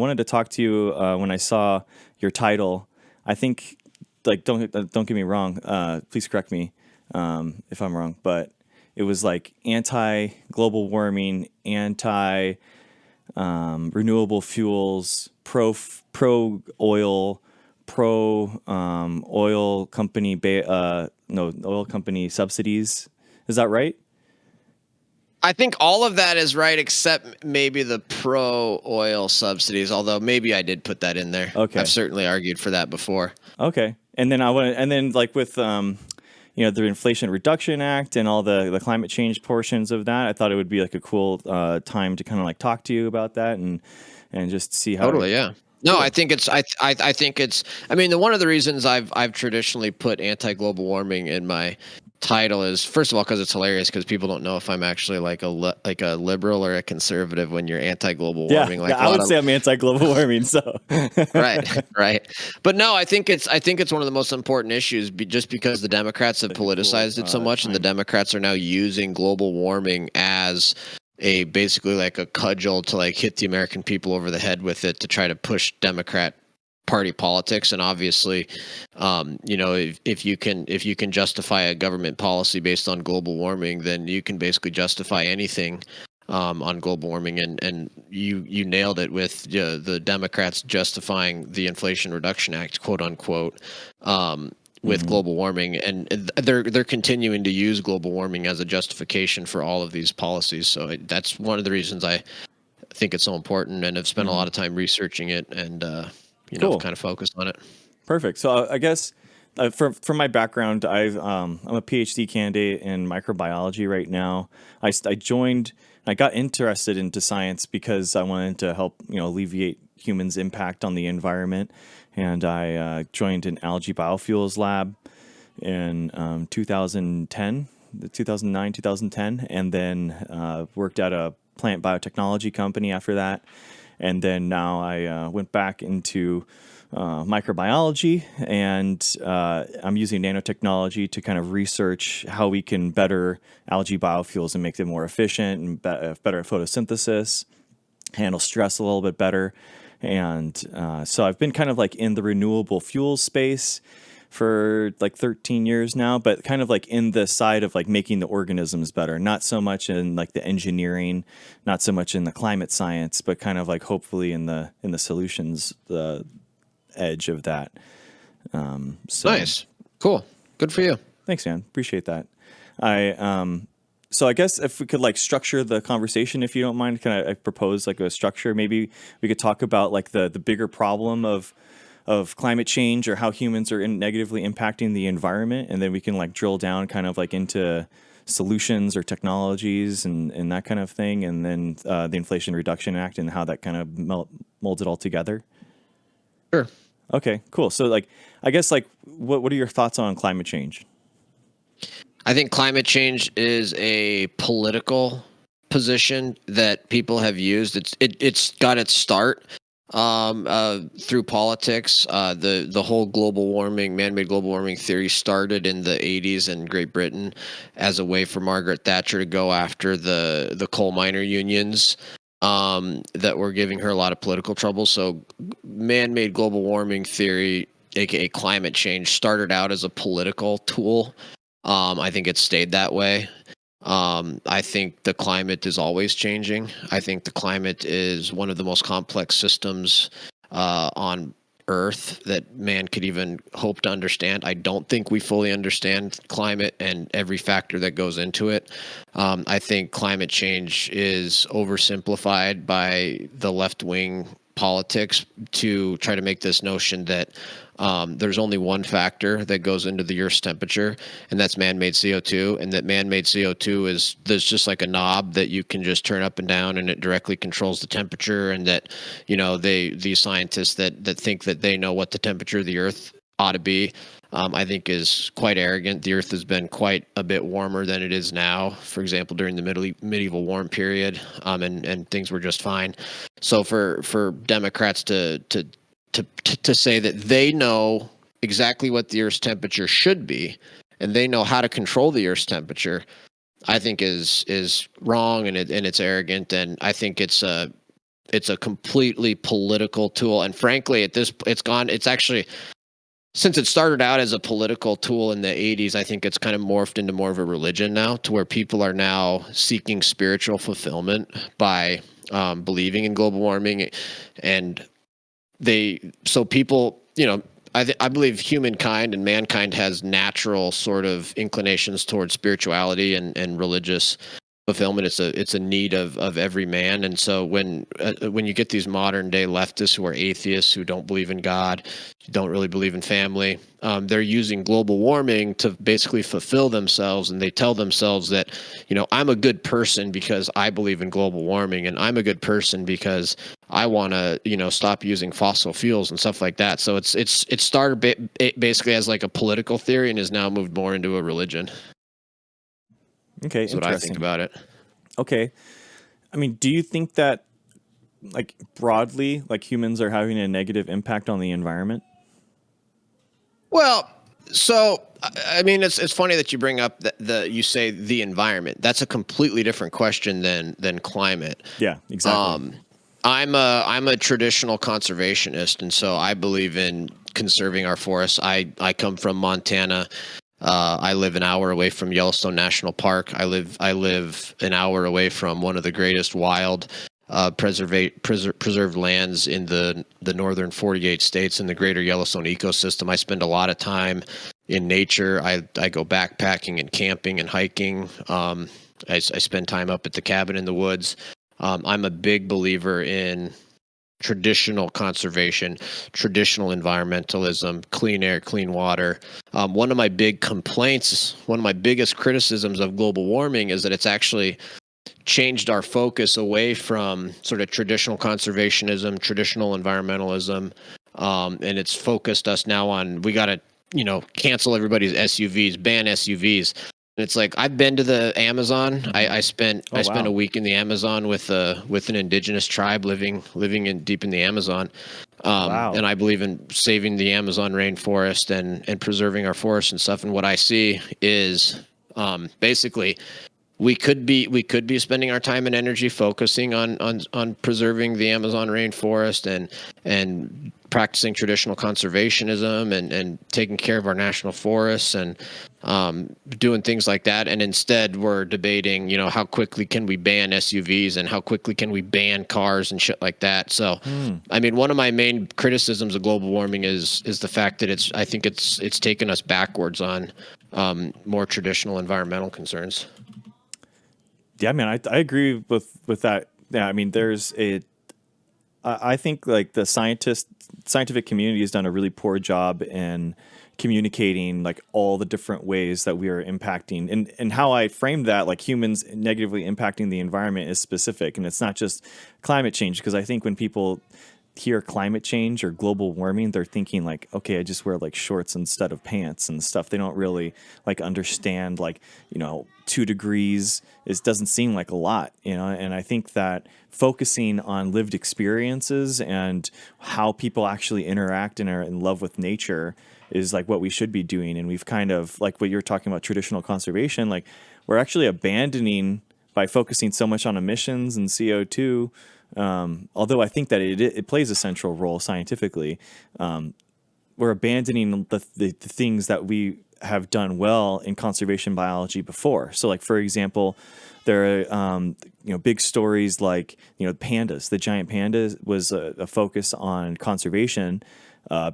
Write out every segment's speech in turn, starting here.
wanted to talk to you when I saw your title. I think, like, don't get me wrong. Please correct me if I'm wrong, but it was like anti global warming, anti renewable fuels, pro oil, pro oil company no oil company subsidies. Is that right? I think all of that is right, except maybe the pro oil subsidies. Although maybe I did put that in there. Okay. I've certainly argued for that before. Okay, and then like with the Inflation Reduction Act and all the climate change portions of that, I thought it would be like a cool time to kind of like talk to you about that and just see how. Totally, yeah. No, Cool. I think it's. I think it's. I mean, one of the reasons I've traditionally put anti-global warming in my title is, first of all, because it's hilarious, because people don't know if I'm actually like a liberal or a conservative when you're anti-global warming. Yeah, I would say I'm anti-global warming. So right. But no, I think it's one of the most important issues, just because the Democrats have politicized it so much, and the Democrats are now using global warming as a basically like a cudgel to like hit the American people over the head with it to try to push Democrat party politics. And obviously, if you can justify a government policy based on global warming, then you can basically justify anything on global warming. And you nailed it with the Democrats justifying the Inflation Reduction Act, quote unquote, with global warming, and they're continuing to use global warming as a justification for all of these policies. So that's one of the reasons I think it's so important, and have spent a lot of time researching it, and Cool. kind of focused on it. Perfect. So I guess from my background, I'm a PhD candidate in microbiology right now. I got interested into science because I wanted to help alleviate humans' impact on the environment. And I joined an algae biofuels lab in 2009, 2010, and then worked at a plant biotechnology company after that. And then now I went back into microbiology, and I'm using nanotechnology to kind of research how we can better algae biofuels and make them more efficient and better at photosynthesis, handle stress a little bit better. And so I've been kind of like in the renewable fuel space for like 13 years now, but kind of like in the side of like making the organisms better, not so much in like the engineering, not so much in the climate science, but kind of like hopefully in the solutions, the edge of that. So nice. Cool. Good for you. Thanks, man. Appreciate that. So I guess if we could like structure the conversation, if you don't mind, can I propose like a structure? Maybe we could talk about like the bigger problem of climate change, or how humans are negatively impacting the environment, and then we can like drill down kind of like into solutions or technologies and that kind of thing, and then the Inflation Reduction Act and how that kind of molds it all together. Sure. Okay, cool. So like, I guess like, what are your thoughts on climate change? I think climate change is a political position that people have used. It's got its start through politics. The whole global warming, man-made global warming theory started in the 80s in Great Britain as a way for Margaret Thatcher to go after the coal miner unions that were giving her a lot of political trouble. So man-made global warming theory, aka climate change, started out as a political tool. I think it stayed that way. I think the climate is always changing. I think the climate is one of the most complex systems on Earth that man could even hope to understand. I don't think we fully understand climate and every factor that goes into it. I think climate change is oversimplified by the left-wing politics to try to make this notion that there's only one factor that goes into the Earth's temperature, and that's man-made CO2, and that man-made CO2 there's just like a knob that you can just turn up and down, and it directly controls the temperature, and that, these scientists that think that they know what the temperature of the Earth ought to be, I think is quite arrogant. The Earth has been quite a bit warmer than it is now, for example, during the medieval warm period, and things were just fine. So for Democrats to say that they know exactly what the Earth's temperature should be, and they know how to control the Earth's temperature, I think is wrong, and it's arrogant, and I think it's It's a completely political tool, and frankly, it's actually, since it started out as a political tool in the 80s, I think it's kind of morphed into more of a religion now, to where people are now seeking spiritual fulfillment by believing in global warming. And people, I believe humankind and mankind has natural sort of inclinations towards spirituality and religious fulfillment. It's a need of every man. And so when you get these modern day leftists who are atheists, who don't believe in God, don't really believe in family, they're using global warming to basically fulfill themselves. And they tell themselves that, I'm a good person because I believe in global warming, and I'm a good person because I want to, stop using fossil fuels and stuff like that. So it started basically as like a political theory and has now moved more into a religion. Okay, That's what I think interesting. about it. Okay. I mean, do you think that, like, broadly, like, humans are having a negative impact on the environment? Well, so I mean, it's funny that you bring up you say the environment. That's a completely different question than climate. Yeah, exactly. Um, I'm a traditional conservationist, and so I believe in conserving our forests. I come from Montana. I live an hour away from Yellowstone National Park. I live an hour away from one of the greatest wild preserved lands in the northern 48 states in the greater Yellowstone ecosystem. I spend a lot of time in nature. I go backpacking and camping and hiking. I spend time up at the cabin in the woods. I'm a big believer in traditional conservation, traditional environmentalism, clean air, clean water. One of my biggest criticisms of global warming is that it's actually changed our focus away from sort of traditional conservationism, traditional environmentalism, and it's focused us now on, we got to, cancel everybody's SUVs, ban SUVs. And it's like, I've been to the Amazon. I spent Oh, a wow. week in the Amazon with an indigenous tribe living in deep in the Amazon. Wow. And I believe in saving the Amazon rainforest and preserving our forests and stuff. And what I see is basically we could be spending our time and energy focusing on preserving the Amazon rainforest and practicing traditional conservationism and taking care of our national forests and doing things like that. And instead, we're debating, how quickly can we ban SUVs and how quickly can we ban cars and shit like that. So, Hmm. I mean, one of my main criticisms of global warming is the fact that I think it's taken us backwards on more traditional environmental concerns. Yeah, man, I agree with that. Yeah, I mean, I think like the scientific community has done a really poor job in communicating like all the different ways that we are impacting, and how I framed that, like humans negatively impacting the environment, is specific, and it's not just climate change, because I think when people hear climate change or global warming, they're thinking like, okay, I just wear like shorts instead of pants and stuff. They don't really like understand, like, 2 degrees doesn't seem like a lot, and I think that focusing on lived experiences and how people actually interact and are in love with nature is like what we should be doing. And we've kind of, like what you're talking about, traditional conservation, like we're actually abandoning by focusing so much on emissions and CO2. Although I think that it plays a central role scientifically, we're abandoning the things that we have done well in conservation biology before. So, like for example, there are big stories like pandas. The giant pandas was a focus on conservation.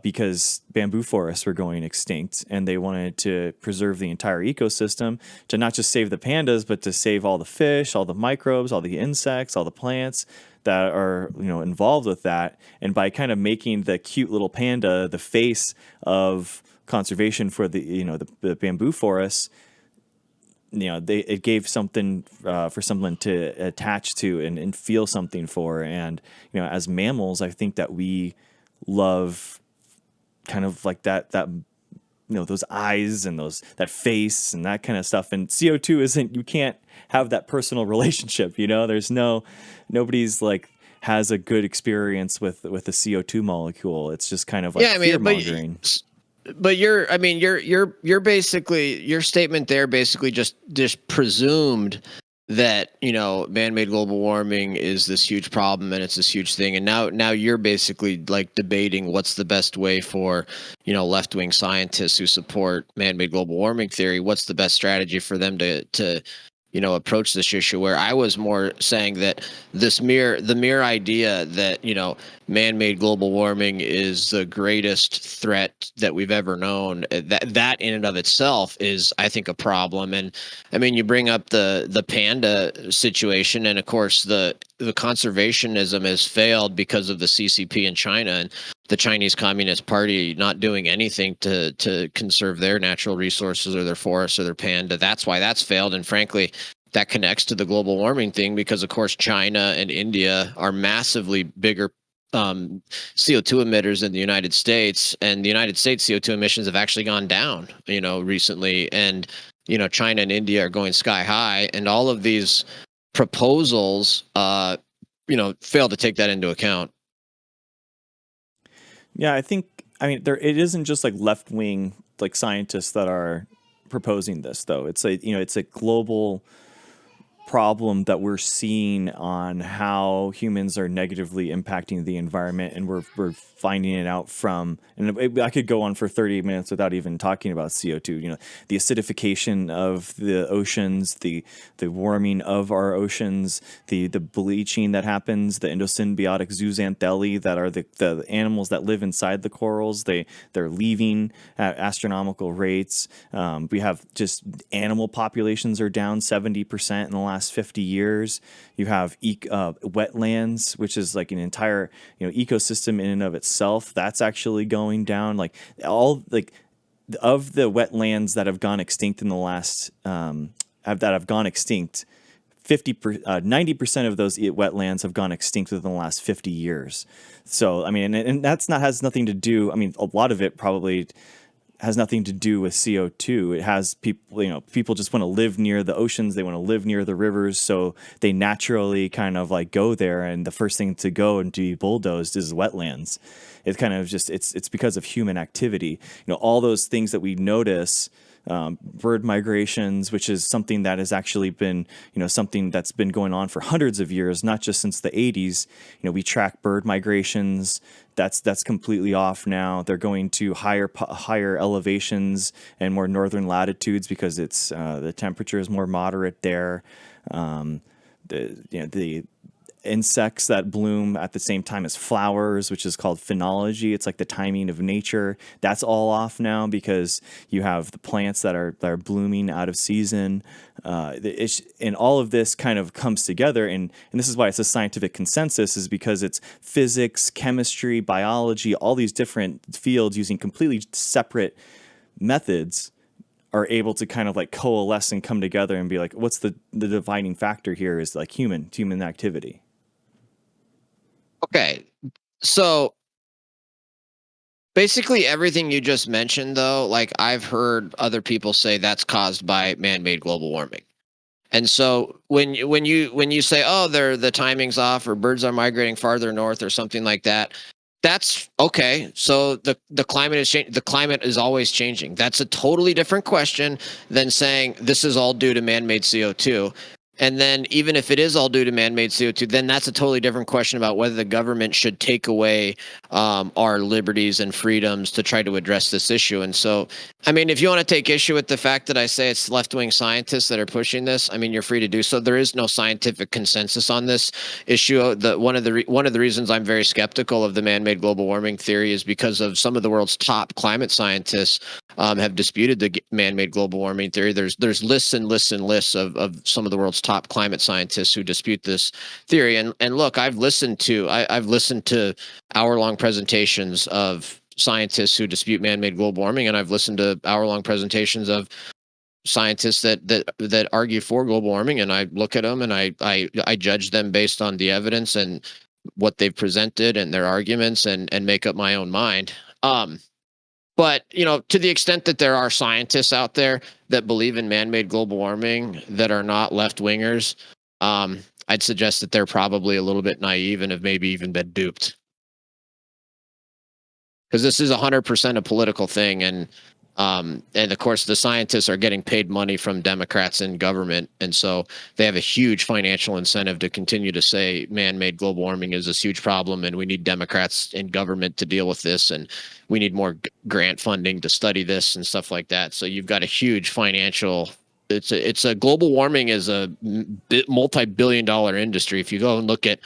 Because bamboo forests were going extinct, and they wanted to preserve the entire ecosystem to not just save the pandas, but to save all the fish, all the microbes, all the insects, all the plants that are involved with that. And by kind of making the cute little panda the face of conservation for the bamboo forests, it gave something for someone to attach to and feel something for. And as mammals, I think that we love kind of like that those eyes and that face and that kind of stuff. And CO2 isn't, you can't have that personal relationship. There's nobody's like has a good experience with a CO2 molecule. It's just kind of like Yeah, I fear mean, mongering. but you're basically, your statement there basically just presumed that man-made global warming is this huge problem and it's this huge thing, and now you're basically like debating what's the best way for left-wing scientists who support man-made global warming theory, what's the best strategy for them to approach this issue, where I was more saying that the mere idea that man-made global warming is the greatest threat that we've ever known, that in and of itself is, I think, a problem. And I mean, you bring up the panda situation, and of course the conservationism has failed because of the CCP in China and the Chinese Communist Party not doing anything to conserve their natural resources or their forests or their panda. That's why that's failed. And frankly, that connects to the global warming thing, because of course China and India are massively bigger CO2 emitters than the United States, and the United States CO2 emissions have actually gone down, recently, and China and India are going sky high, and all of these proposals, fail to take that into account. Yeah, I mean, there it isn't just like left wing like scientists that are proposing this though. It's a it's a global problem that we're seeing on how humans are negatively impacting the environment, and we're finding it out from, and I could go on for 30 minutes without even talking about CO2. The acidification of the oceans, the warming of our oceans, the bleaching that happens, the endosymbiotic zooxanthellae that are the animals that live inside the corals. They're leaving at astronomical rates. We have just animal populations are down 70% in the last 50 years. You have wetlands, which is like an entire ecosystem in and of itself. That's actually going down. Like all like of the wetlands that have gone extinct in the last that have gone extinct, 90% of those wetlands have gone extinct within the last 50 years. So I mean, and that's not has nothing to do. I mean, a lot of it probably has nothing to do with CO2. It has people, people just want to live near the oceans. They want to live near the rivers. So they naturally kind of like go there. And the first thing to go and to be bulldozed is wetlands. It's kind of just, it's because of human activity. All those things that we notice, bird migrations, which is something that has actually been, something that's been going on for hundreds of years, not just since the 80s. We track bird migrations. That's completely off now. They're going to higher elevations and more northern latitudes because it's the temperature is more moderate there. The insects that bloom at the same time as flowers, which is called phenology. It's like the timing of nature. That's all off now because you have the plants that are blooming out of season. And all of this kind of comes together, and this is why it's a scientific consensus, is because it's physics, chemistry, biology, all these different fields using completely separate methods are able to kind of like coalesce and come together and be like, what's the dividing factor here is like human activity. Okay, so basically everything you just mentioned, though, like I've heard other people say that's caused by man-made global warming. And so when you say, oh, the timing's off, or birds are migrating farther north or something like that, that's okay. So the climate is changing. The climate is always changing. That's a totally different question than saying this is all due to man-made CO2. And then even if it is all due to man-made CO2, then that's a totally different question about whether the government should take away our liberties and freedoms to try to address this issue. And so, I mean, if you want to take issue with the fact that I say it's left-wing scientists that are pushing this, I mean, you're free to do so. There is no scientific consensus on this issue. One of the reasons I'm very skeptical of the man-made global warming theory is because of some of the world's top climate scientists have disputed the man-made global warming theory. There's lists and lists and lists of some of the world's top climate scientists who dispute this theory. And look, I've listened to hour-long presentations of scientists who dispute man-made global warming, and I've listened to hour-long presentations of scientists that argue for global warming, and I look at them and I judge them based on the evidence and what they've presented and their arguments, and make up my own mind. But to the extent that there are scientists out there that believe in man-made global warming that are not left-wingers, I'd suggest that they're probably a little bit naive and have maybe even been duped. Because this is 100% a political thing, and And of course, the scientists are getting paid money from Democrats in government. And so they have a huge financial incentive to continue to say man-made global warming is this huge problem and we need Democrats in government to deal with this. And we need more grant funding to study this and stuff like that. So you've got a huge financial, it's a global warming is a multi-billion dollar industry. If you go and look at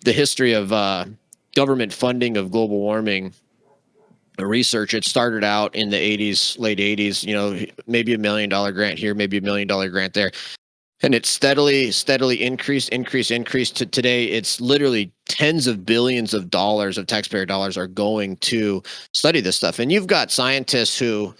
the history of government funding of global warming research, it started out in the 80s, late 80s, maybe $1 million grant here, maybe $1 million grant there. And it steadily increased to today. It's literally tens of billions of dollars of taxpayer dollars are going to study this stuff. And you've got scientists who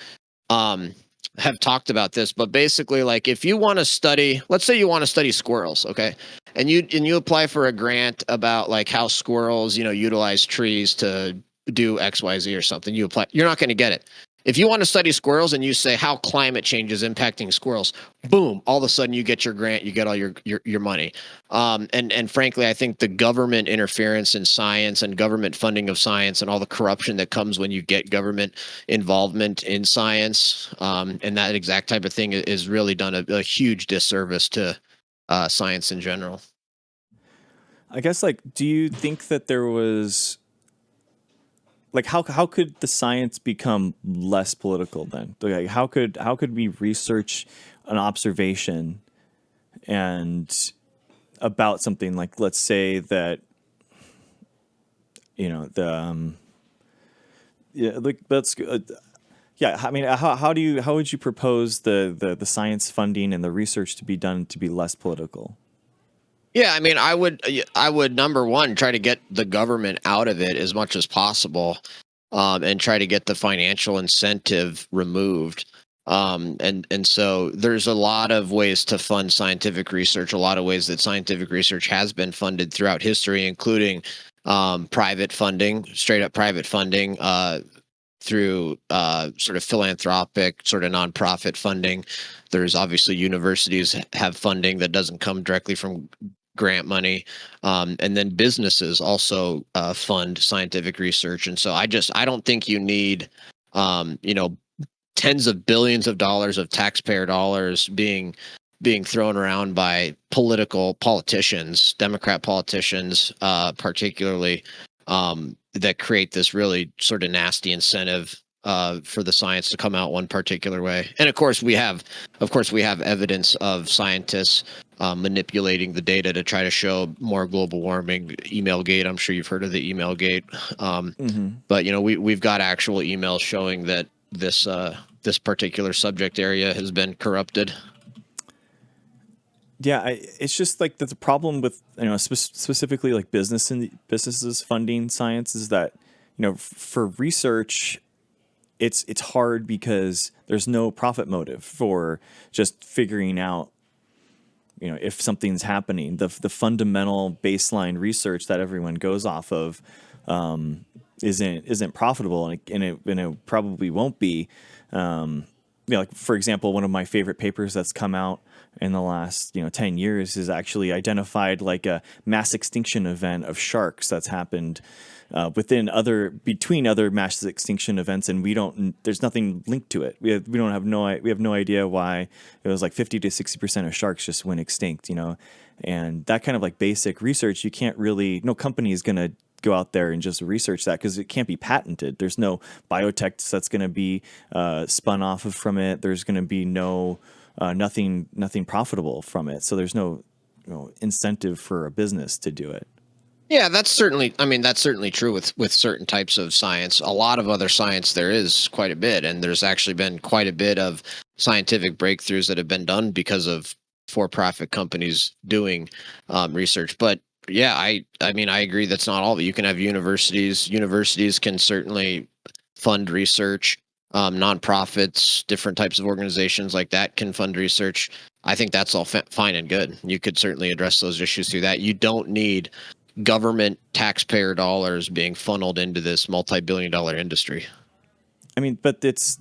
have talked about this, but basically, like, if you want to study, let's say you want to study squirrels, okay, and you apply for a grant about like how squirrels, utilize trees to do XYZ or something, you apply, you're not going to get it. If you want to study squirrels and you say how climate change is impacting squirrels, boom, all of a sudden you get your grant, you get all your money. And frankly, I think the government interference in science and government funding of science and all the corruption that comes when you get government involvement in science and that exact type of thing is really done a huge disservice to science in general. I guess, like, do you think that there was, like, how could the science become less political then? Like, how could we research an observation and about something, like, let's say that, the yeah, like, that's yeah, I mean, how would you propose the science funding and the research to be done to be less political? Yeah, I mean, I would number one try to get the government out of it as much as possible, and try to get the financial incentive removed. And so there's a lot of ways to fund scientific research, a lot of ways that scientific research has been funded throughout history, including private funding, straight up private funding. Through sort of philanthropic, sort of nonprofit funding. There's obviously universities have funding that doesn't come directly from grant money, and then businesses also fund scientific research. And so I don't think you need tens of billions of dollars of taxpayer dollars being thrown around by politicians, Democrat politicians, particularly, that create this really sort of nasty incentive for the science to come out one particular way. And of course, we have evidence of scientists manipulating the data to try to show more global warming. Email gate. I'm sure you've heard of the email gate. But we've got actual emails showing that this particular subject area has been corrupted. Yeah, it's just like the problem with, specifically like businesses funding science is that, for research, it's hard because there's no profit motive for just figuring out, if something's happening. The fundamental baseline research that everyone goes off of isn't profitable, and it probably won't be. Like, for example, one of my favorite papers that's come out in the last 10 years is actually identified like a mass extinction event of sharks that's happened between other mass extinction events, and there's nothing linked to it. We have no idea why it was like 50 to 60% of sharks just went extinct, and that kind of like basic research, no company is going to go out there and just research that because it can't be patented. There's no biotech that's going to be spun off from it. There's going to be nothing profitable from it. So there's no incentive for a business to do it. Yeah, that's certainly true with certain types of science. A lot of other science, there is quite a bit, and there's actually been quite a bit of scientific breakthroughs that have been done because of for-profit companies doing research. But yeah, I agree that's not all of it. You can have universities. Universities can certainly fund research. Nonprofits, different types of organizations like that can fund research. I think that's all fine and good. You could certainly address those issues through that. You don't need government taxpayer dollars being funneled into this multi-billion-dollar industry. But those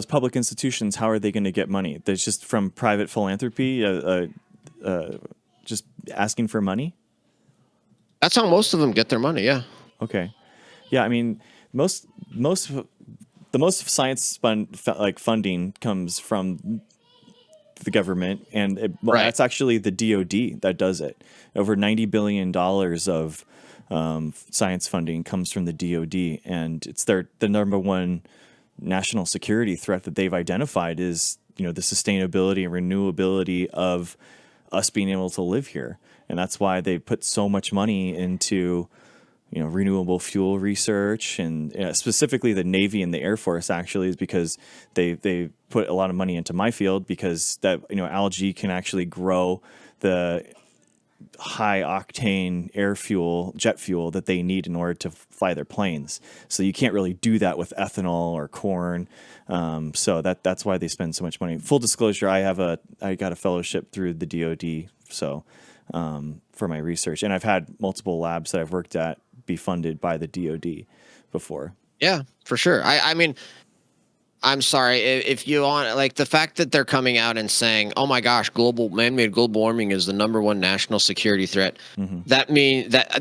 public institutions, how are they going to get money? That's just from private philanthropy, just asking for money? That's how most of them get their money, yeah. Okay. Yeah, most the most science funding comes from the government, and Right. that's actually the DoD that does it. Over $90 billion of science funding comes from the DoD, and it's the number one national security threat that they've identified is the sustainability and renewability of us being able to live here, and that's why they put so much money into renewable fuel research, and specifically the Navy and the Air Force actually is because they put a lot of money into my field, because that algae can actually grow the high octane jet fuel that they need in order to fly their planes. So you can't really do that with ethanol or corn. So that's why they spend so much money. Full disclosure, I got a fellowship through the DoD. So for my research, and I've had multiple labs that I've worked at be funded by the DoD before. Yeah, for sure. I mean, I'm sorry if you want, like, the fact that they're coming out and saying, "Oh my gosh, man-made global warming is the number one national security threat." Mm-hmm.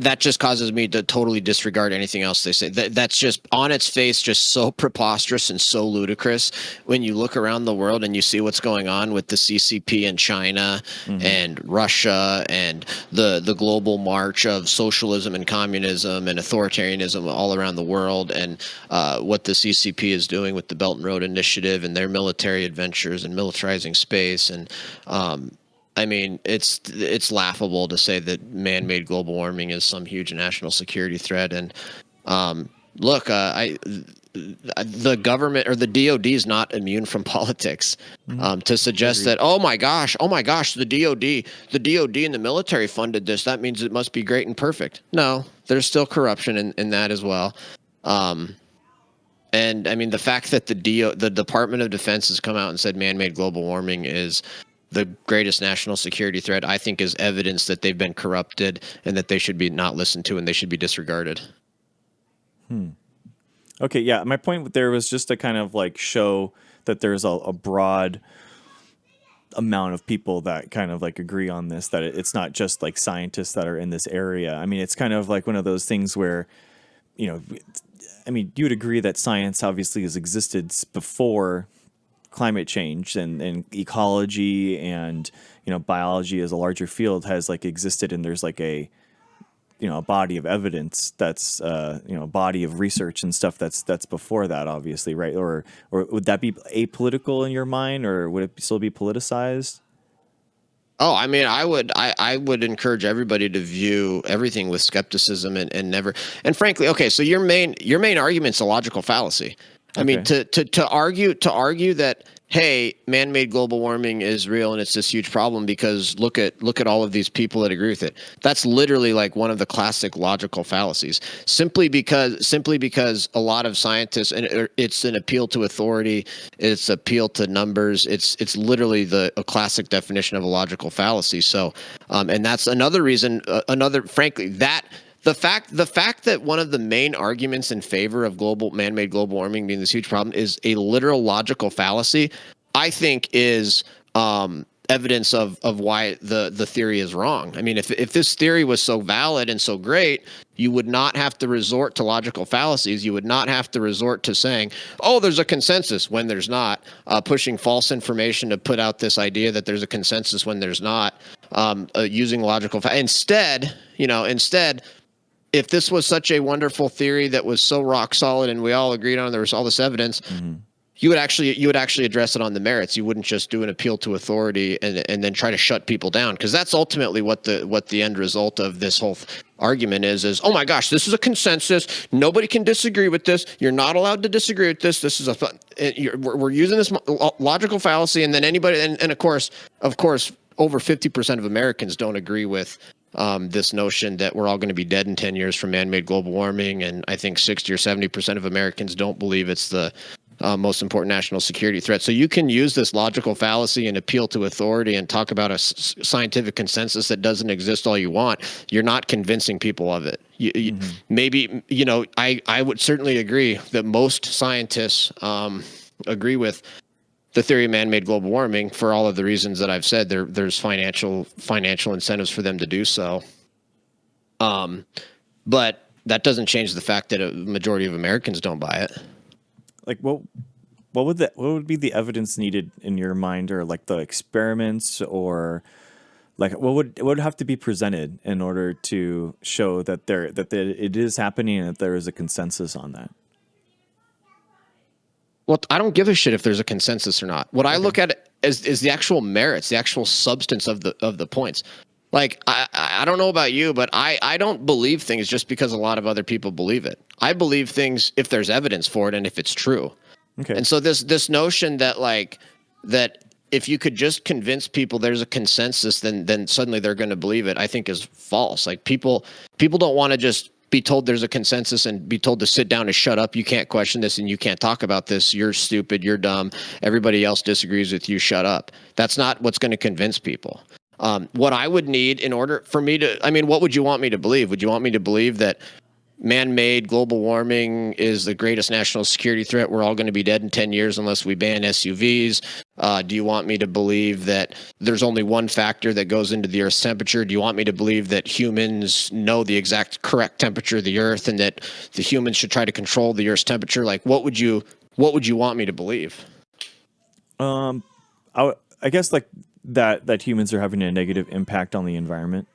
That just causes me to totally disregard anything else they say. That's just on its face, just so preposterous and so ludicrous. When you look around the world and you see what's going on with the CCP in China and Russia and the global march of socialism and communism and authoritarianism all around the world, and what the CCP is doing with the Belt and Road Initiative and their military adventures and militarizing space, and I mean, it's laughable to say that man-made global warming is some huge national security threat. And look, the government or the DoD is not immune from politics. To suggest that, oh my gosh, the DoD and the military funded this, that means it must be great and perfect. No, there's still corruption in that as well. And I mean, the fact that the Department of Defense has come out and said man-made global warming is the greatest national security threat, I think, is evidence that they've been corrupted and that they should be not listened to and they should be disregarded. Okay, yeah. My point there was just to kind of like show that there's a broad amount of people that kind of like agree on this, that it's not just like scientists that are in this area. I mean, it's kind of like one of those things where, I mean, you would agree that science obviously has existed before climate change, and ecology and biology as a larger field has like existed, and there's like a body of evidence that's a body of research and stuff that's before that, obviously, right? Or would that be apolitical in your mind, or would it still be politicized? Oh, I mean, I would encourage everybody to view everything with skepticism and never. And frankly, okay, so your main argument's a logical fallacy. I mean, Okay. to argue that, hey, man-made global warming is real and it's this huge problem because look at all of these people that agree with it. That's literally like one of the classic logical fallacies. Simply because a lot of scientists, and it's an appeal to authority, it's appeal to numbers. It's literally a classic definition of a logical fallacy. So, and that's another reason. Frankly, that. The fact that one of the main arguments in favor of man-made global warming being this huge problem is a literal logical fallacy, I think is evidence of why the theory is wrong. I mean, if this theory was so valid and so great, you would not have to resort to logical fallacies. You would not have to resort to saying, oh, there's a consensus when there's not, pushing false information to put out this idea that there's a consensus when there's not, using logical instead, if this was such a wonderful theory that was so rock solid and we all agreed on, there was all this evidence, you would actually address it on the merits. You wouldn't just do an appeal to authority and then try to shut people down, because that's ultimately what the end result of this whole argument is, oh my gosh, this is a consensus. Nobody can disagree with this. You're not allowed to disagree with this. This is we're using this logical fallacy, and then anybody, and of course, over 50% of Americans don't agree with this notion that we're all going to be dead in 10 years from man-made global warming. And I think 60 or 70% of Americans don't believe it's the most important national security threat. So you can use this logical fallacy and appeal to authority and talk about a scientific consensus that doesn't exist all you want. You're not convincing people of it. Maybe, I would certainly agree that most scientists agree with the theory of man-made global warming for all of the reasons that I've said. There's financial incentives for them to do so. But that doesn't change the fact that a majority of Americans don't buy it. like what would be the evidence needed in your mind, or like the experiments, or like what would have to be presented in order to show that it is happening and that there is a consensus on that? Well, I don't give a shit if there's a consensus or not. What I Okay. look at is the actual merits, the actual substance of the points. Like I don't know about you, but I don't believe things just because a lot of other people believe it. I believe things if there's evidence for it and if it's true. Okay. And so this notion that that if you could just convince people there's a consensus, then suddenly they're going to believe it, I think is false. Like people don't want to just be told there's a consensus and be told to sit down and shut up. You can't question this and you can't talk about this. You're stupid. You're dumb. Everybody else disagrees with you. Shut up. That's not what's going to convince people. What I would need in order for me to, I mean, what would you want me to believe? Would you want me to believe that man-made global warming is the greatest national security threat? We're all going to be dead in 10 years unless we ban SUVs. Do you want me to believe that there's only one factor that goes into the Earth's temperature? Do you want me to believe that humans know the exact correct temperature of the Earth and that the humans should try to control the Earth's temperature? Like, what would you want me to believe? I guess like that humans are having a negative impact on the environment.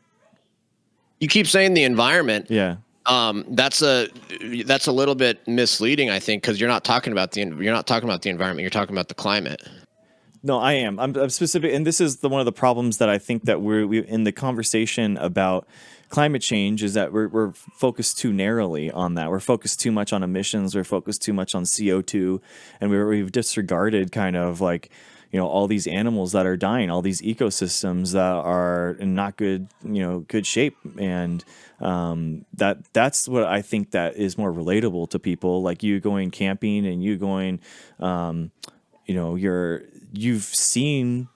You keep saying the environment. Yeah. That's a little bit misleading, I think, because you're not talking about the environment. You're talking about the climate. No, I am. I'm specific, and this is one of the problems that I think that we in the conversation about climate change is that we're focused too narrowly on that. We're focused too much on emissions. We're focused too much on CO2, and we've disregarded kind of like, all these animals that are dying, all these ecosystems that are in not good shape, and that's what I think that is more relatable to people, like you going camping and you going, you've seen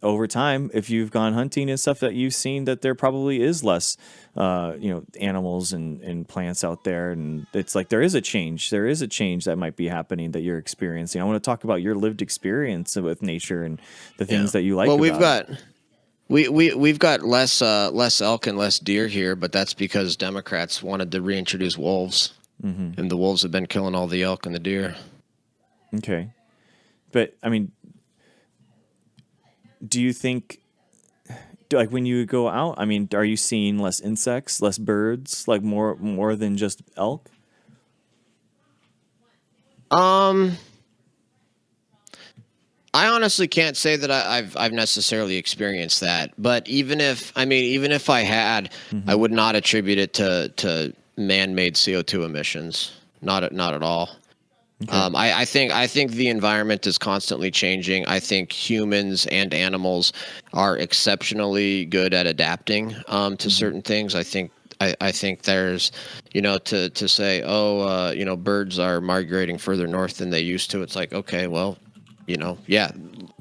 over time, if you've gone hunting and stuff, that you've seen that there probably is less animals and plants out there, and it's like there is a change that might be happening that you're experiencing. I want to talk about your lived experience with nature and the Yeah. things that you like Well, we've about it. got we've got less elk and less deer here, but that's because Democrats wanted to reintroduce wolves, and the wolves have been killing all the elk and the deer. Okay, but I mean, do you think, like when you go out, I mean, are you seeing less insects, less birds, like more than just elk? Um, I honestly can't say that I've necessarily experienced that, but even if I had, I Mm-hmm. would not attribute it to man-made CO2 emissions. Not at all. Okay. I think the environment is constantly changing. I think humans and animals are exceptionally good at adapting to Mm-hmm. certain things. I think there's, to say, birds are migrating further north than they used to. It's like, okay, well, yeah,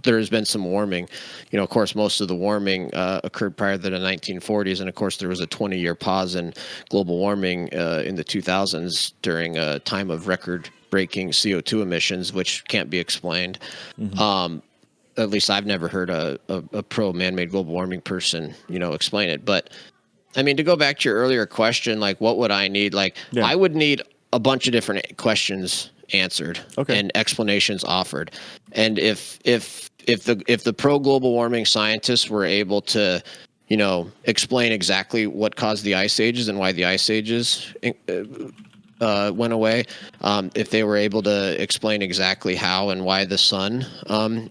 there has been some warming. Of course, most of the warming occurred prior to the 1940s, and of course, there was a 20-year pause in global warming in the 2000s during a time of record-breaking CO2 emissions, which can't be explained. Mm-hmm. At least I've never heard a pro man-made global warming person, explain it. But I mean, to go back to your earlier question, like what would I need? Like Yeah. I would need a bunch of different questions answered Okay. and explanations offered. And if the pro global warming scientists were able to, explain exactly what caused the ice ages and why the ice ages went away, if they were able to explain exactly how and why the sun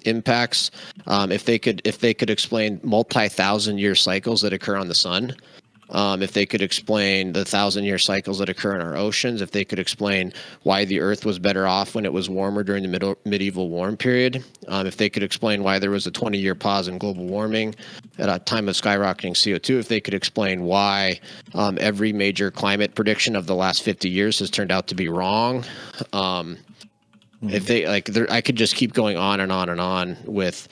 impacts, if they could explain multi-thousand-year cycles that occur on the sun, if they could explain the 1,000-year cycles that occur in our oceans, if they could explain why the Earth was better off when it was warmer during the medieval warm period, if they could explain why there was a 20-year pause in global warming at a time of skyrocketing CO2, if they could explain why every major climate prediction of the last 50 years has turned out to be wrong. Mm-hmm. If they I could just keep going on and on and on with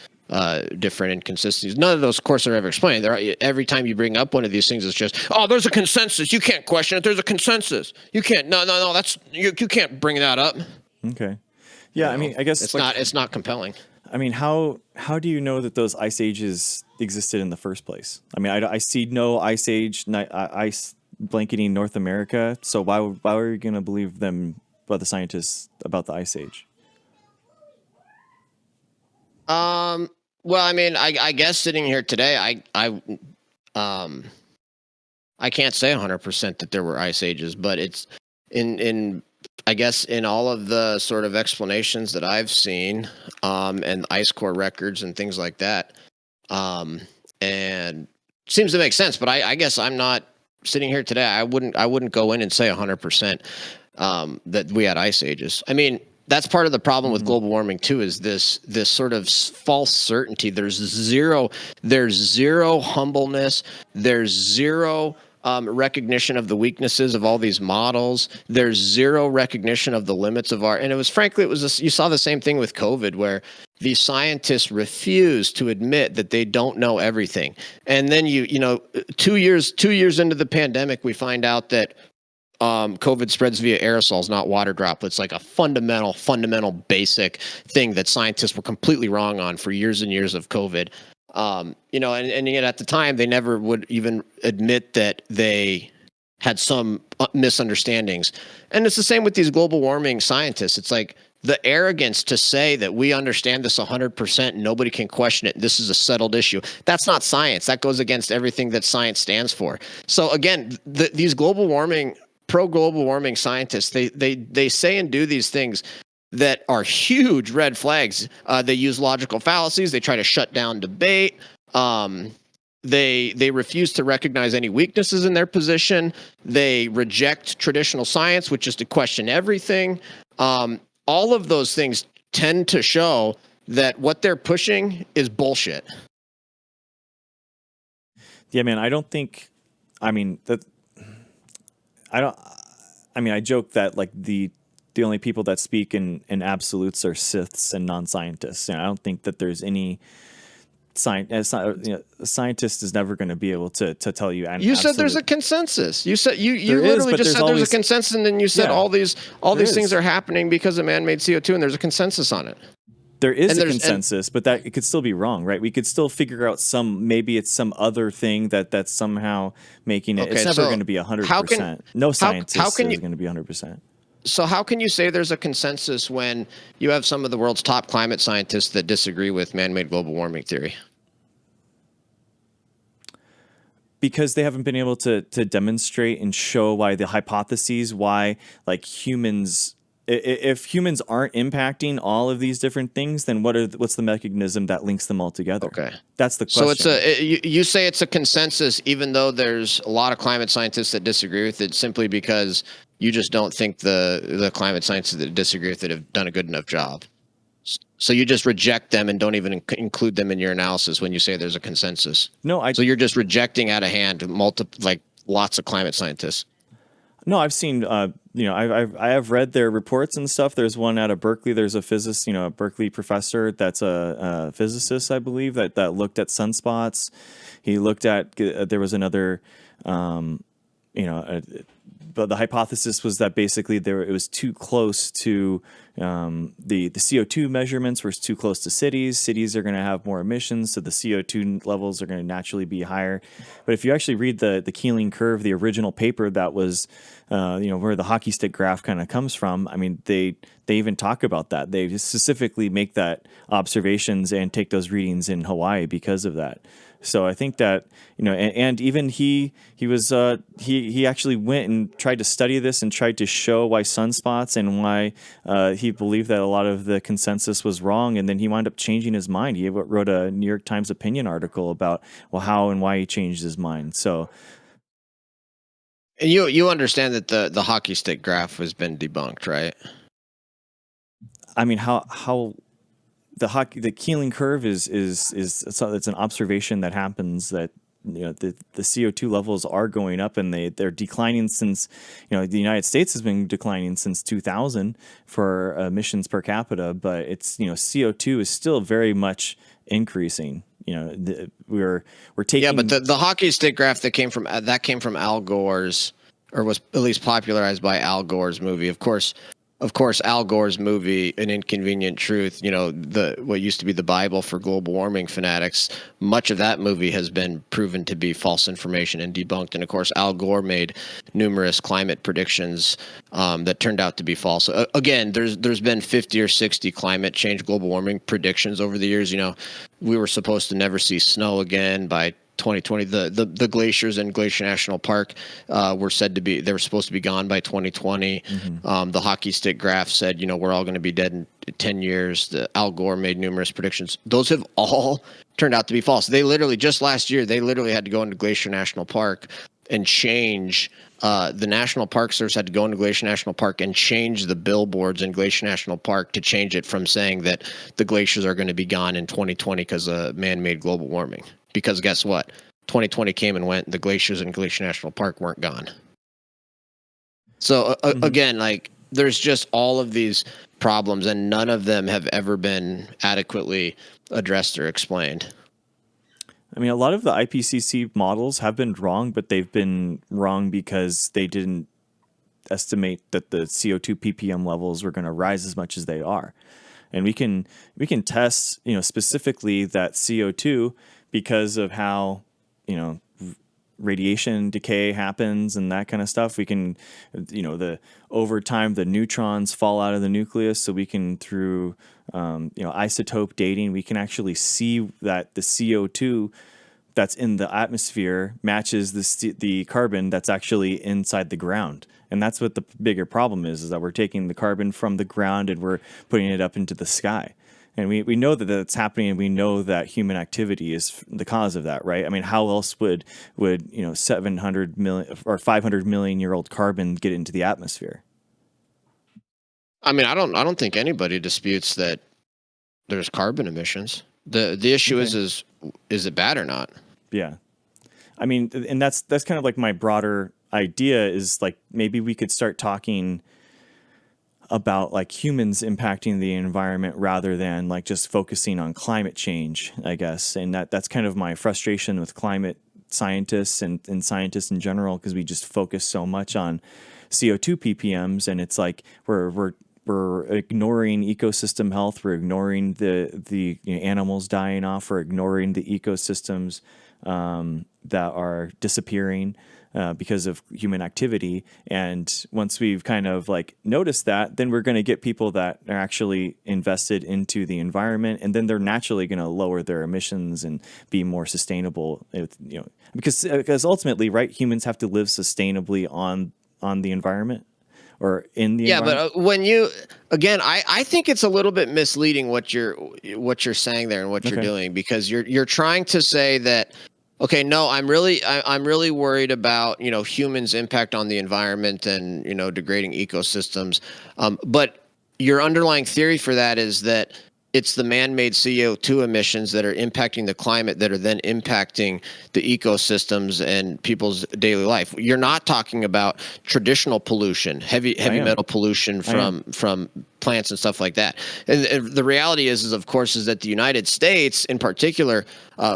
different inconsistencies. None of those, of course, are ever explained. Every time you bring up one of these things, it's just, oh, there's a consensus. You can't question it. There's a consensus. You can't. No. That's you can't bring that up. Okay. Yeah. I mean, I guess It's like, not compelling. I mean, how do you know that those ice ages existed in the first place? I mean, I see no ice blanketing North America, so why were you gonna believe them? about the scientists about the ice age? Well, I mean, I guess sitting here today, I can't say 100% that there were ice ages, but it's in I guess in all of the sort of explanations that I've seen, and ice core records and things like that, and seems to make sense. But I guess I'm not sitting here today. I wouldn't go in and say 100% that we had ice ages. I mean, that's part of the problem with global warming too, is this sort of false certainty. There's zero humbleness. There's zero recognition of the weaknesses of all these models. There's zero recognition of the limits of our, and it was you saw the same thing with COVID, where these scientists refuse to admit that they don't know everything. And then you know, 2 years into the pandemic, we find out that COVID spreads via aerosols, not water droplets, like a fundamental basic thing that scientists were completely wrong on for years and years of COVID. You know, and yet at the time, they never would even admit that they had some misunderstandings. And it's the same with these global warming scientists. It's like the arrogance to say that we understand this 100% and nobody can question it. This is a settled issue. That's not science. That goes against everything that science stands for. So again, these pro-global warming scientists, they say and do these things that are huge red flags. They use logical fallacies. They try to shut down debate. They refuse to recognize any weaknesses in their position. They reject traditional science, which is to question everything. All of those things tend to show that what they're pushing is bullshit. Yeah, man, I don't think. I mean that. I don't. I mean, I joke that like the only people that speak in absolutes are Siths and non-scientists. And I don't think that there's any science. You know, a scientist is never going to be able to tell you. You said there's a consensus. You said you literally just said there's a consensus, and then you said all these things are happening because of man-made CO2, and there's a consensus on it. There is a consensus, but that it could still be wrong, right? We could still figure out maybe it's some other thing that's somehow making it. Okay, it's never going to be 100%. No scientist is going to be 100%. So how can you say there's a consensus when you have some of the world's top climate scientists that disagree with man-made global warming theory? Because they haven't been able to demonstrate and show why the hypotheses, why like humans. If humans aren't impacting all of these different things, then what's the mechanism that links them all together? Okay, that's the question. So you say it's a consensus, even though there's a lot of climate scientists that disagree with it, simply because you just don't think the climate scientists that disagree with it have done a good enough job. So you just reject them and don't even include them in your analysis when you say there's a consensus. No, so you're just rejecting out of hand lots of climate scientists. No, I've seen, I have read their reports and stuff. There's one out of Berkeley. There's a physicist, a Berkeley professor that's a physicist, I believe, that looked at sunspots. He looked at, there was another, but the hypothesis was that basically it was too close to the CO2 measurements were too close to cities. Cities are going to have more emissions, so the CO2 levels are going to naturally be higher. But if you actually read the Keeling curve, the original paper that was, where the hockey stick graph kind of comes from, I mean, they even talk about that. They specifically make that observations and take those readings in Hawaii because of that. So I think that, and even he actually went and tried to study this and tried to show why sunspots and why he believed that a lot of the consensus was wrong. And then he wound up changing his mind. He wrote a New York Times opinion article about, how and why he changed his mind. So. And you understand that the hockey stick graph has been debunked, right? I mean, how the Keeling curve is it's an observation that happens that the CO2 levels are going up and they're declining since the United States has been declining since 2000 for emissions per capita, but it's CO2 is still very much increasing. We're taking but the hockey stick graph that came from Al Gore's, or was at least popularized by Al Gore's movie. Of course, Of course, Al Gore's movie, An Inconvenient Truth, what used to be the Bible for global warming fanatics, much of that movie has been proven to be false information and debunked. And of course, Al Gore made numerous climate predictions that turned out to be false. Again, there's been 50 or 60 climate change, global warming predictions over the years. We were supposed to never see snow again by 2020. The glaciers in Glacier National Park were supposed to be gone by 2020. The hockey stick graph said, we're all going to be dead in 10 years. Al Gore made numerous predictions. Those have all turned out to be false. They literally, just last year, had to go into Glacier National Park and change. The National Park Service had to go into Glacier National Park and change the billboards in Glacier National Park to change it from saying that the glaciers are going to be gone in 2020 because of man-made global warming. Because guess what? 2020 came and went. The glaciers in Glacier National Park weren't gone. So again, there's just all of these problems, and none of them have ever been adequately addressed or explained. I mean, a lot of the IPCC models have been wrong, but they've been wrong because they didn't estimate that the CO2 ppm levels were going to rise as much as they are. And we can test, specifically that CO2 because of how, radiation decay happens and that kind of stuff. We can, over time, the neutrons fall out of the nucleus. So we can, through, isotope dating, we can actually see that the CO2 that's in the atmosphere matches the carbon that's actually inside the ground. And that's what the bigger problem is that we're taking the carbon from the ground and we're putting it up into the sky. And we know that that's happening, and we know that human activity is the cause of that, right? I mean, how else would 700 million or 500 million year old carbon get into the atmosphere? I mean, I don't think anybody disputes that there's carbon emissions. The issue is it bad or not? Yeah, I mean, and that's kind of like my broader idea is maybe we could start talking about humans impacting the environment rather than just focusing on climate change, I guess. And that's kind of my frustration with climate scientists and scientists in general, because we just focus so much on CO2 ppms, and it's we're ignoring ecosystem health, we're ignoring the animals dying off, we're ignoring the ecosystems that are disappearing because of human activity. And once we've kind of noticed that, then we're going to get people that are actually invested into the environment, and then they're naturally going to lower their emissions and be more sustainable. Because ultimately, right, humans have to live sustainably on the environment or in the environment. But when I think it's a little bit misleading what you're saying there and what you're doing, because you're trying to say that, okay, no, I'm really worried about, humans' impact on the environment and, degrading ecosystems. But your underlying theory for that is that it's the man-made CO2 emissions that are impacting the climate that are then impacting the ecosystems and people's daily life. You're not talking about traditional pollution, heavy metal pollution from plants and stuff like that. And the reality is of course, that the United States in particular,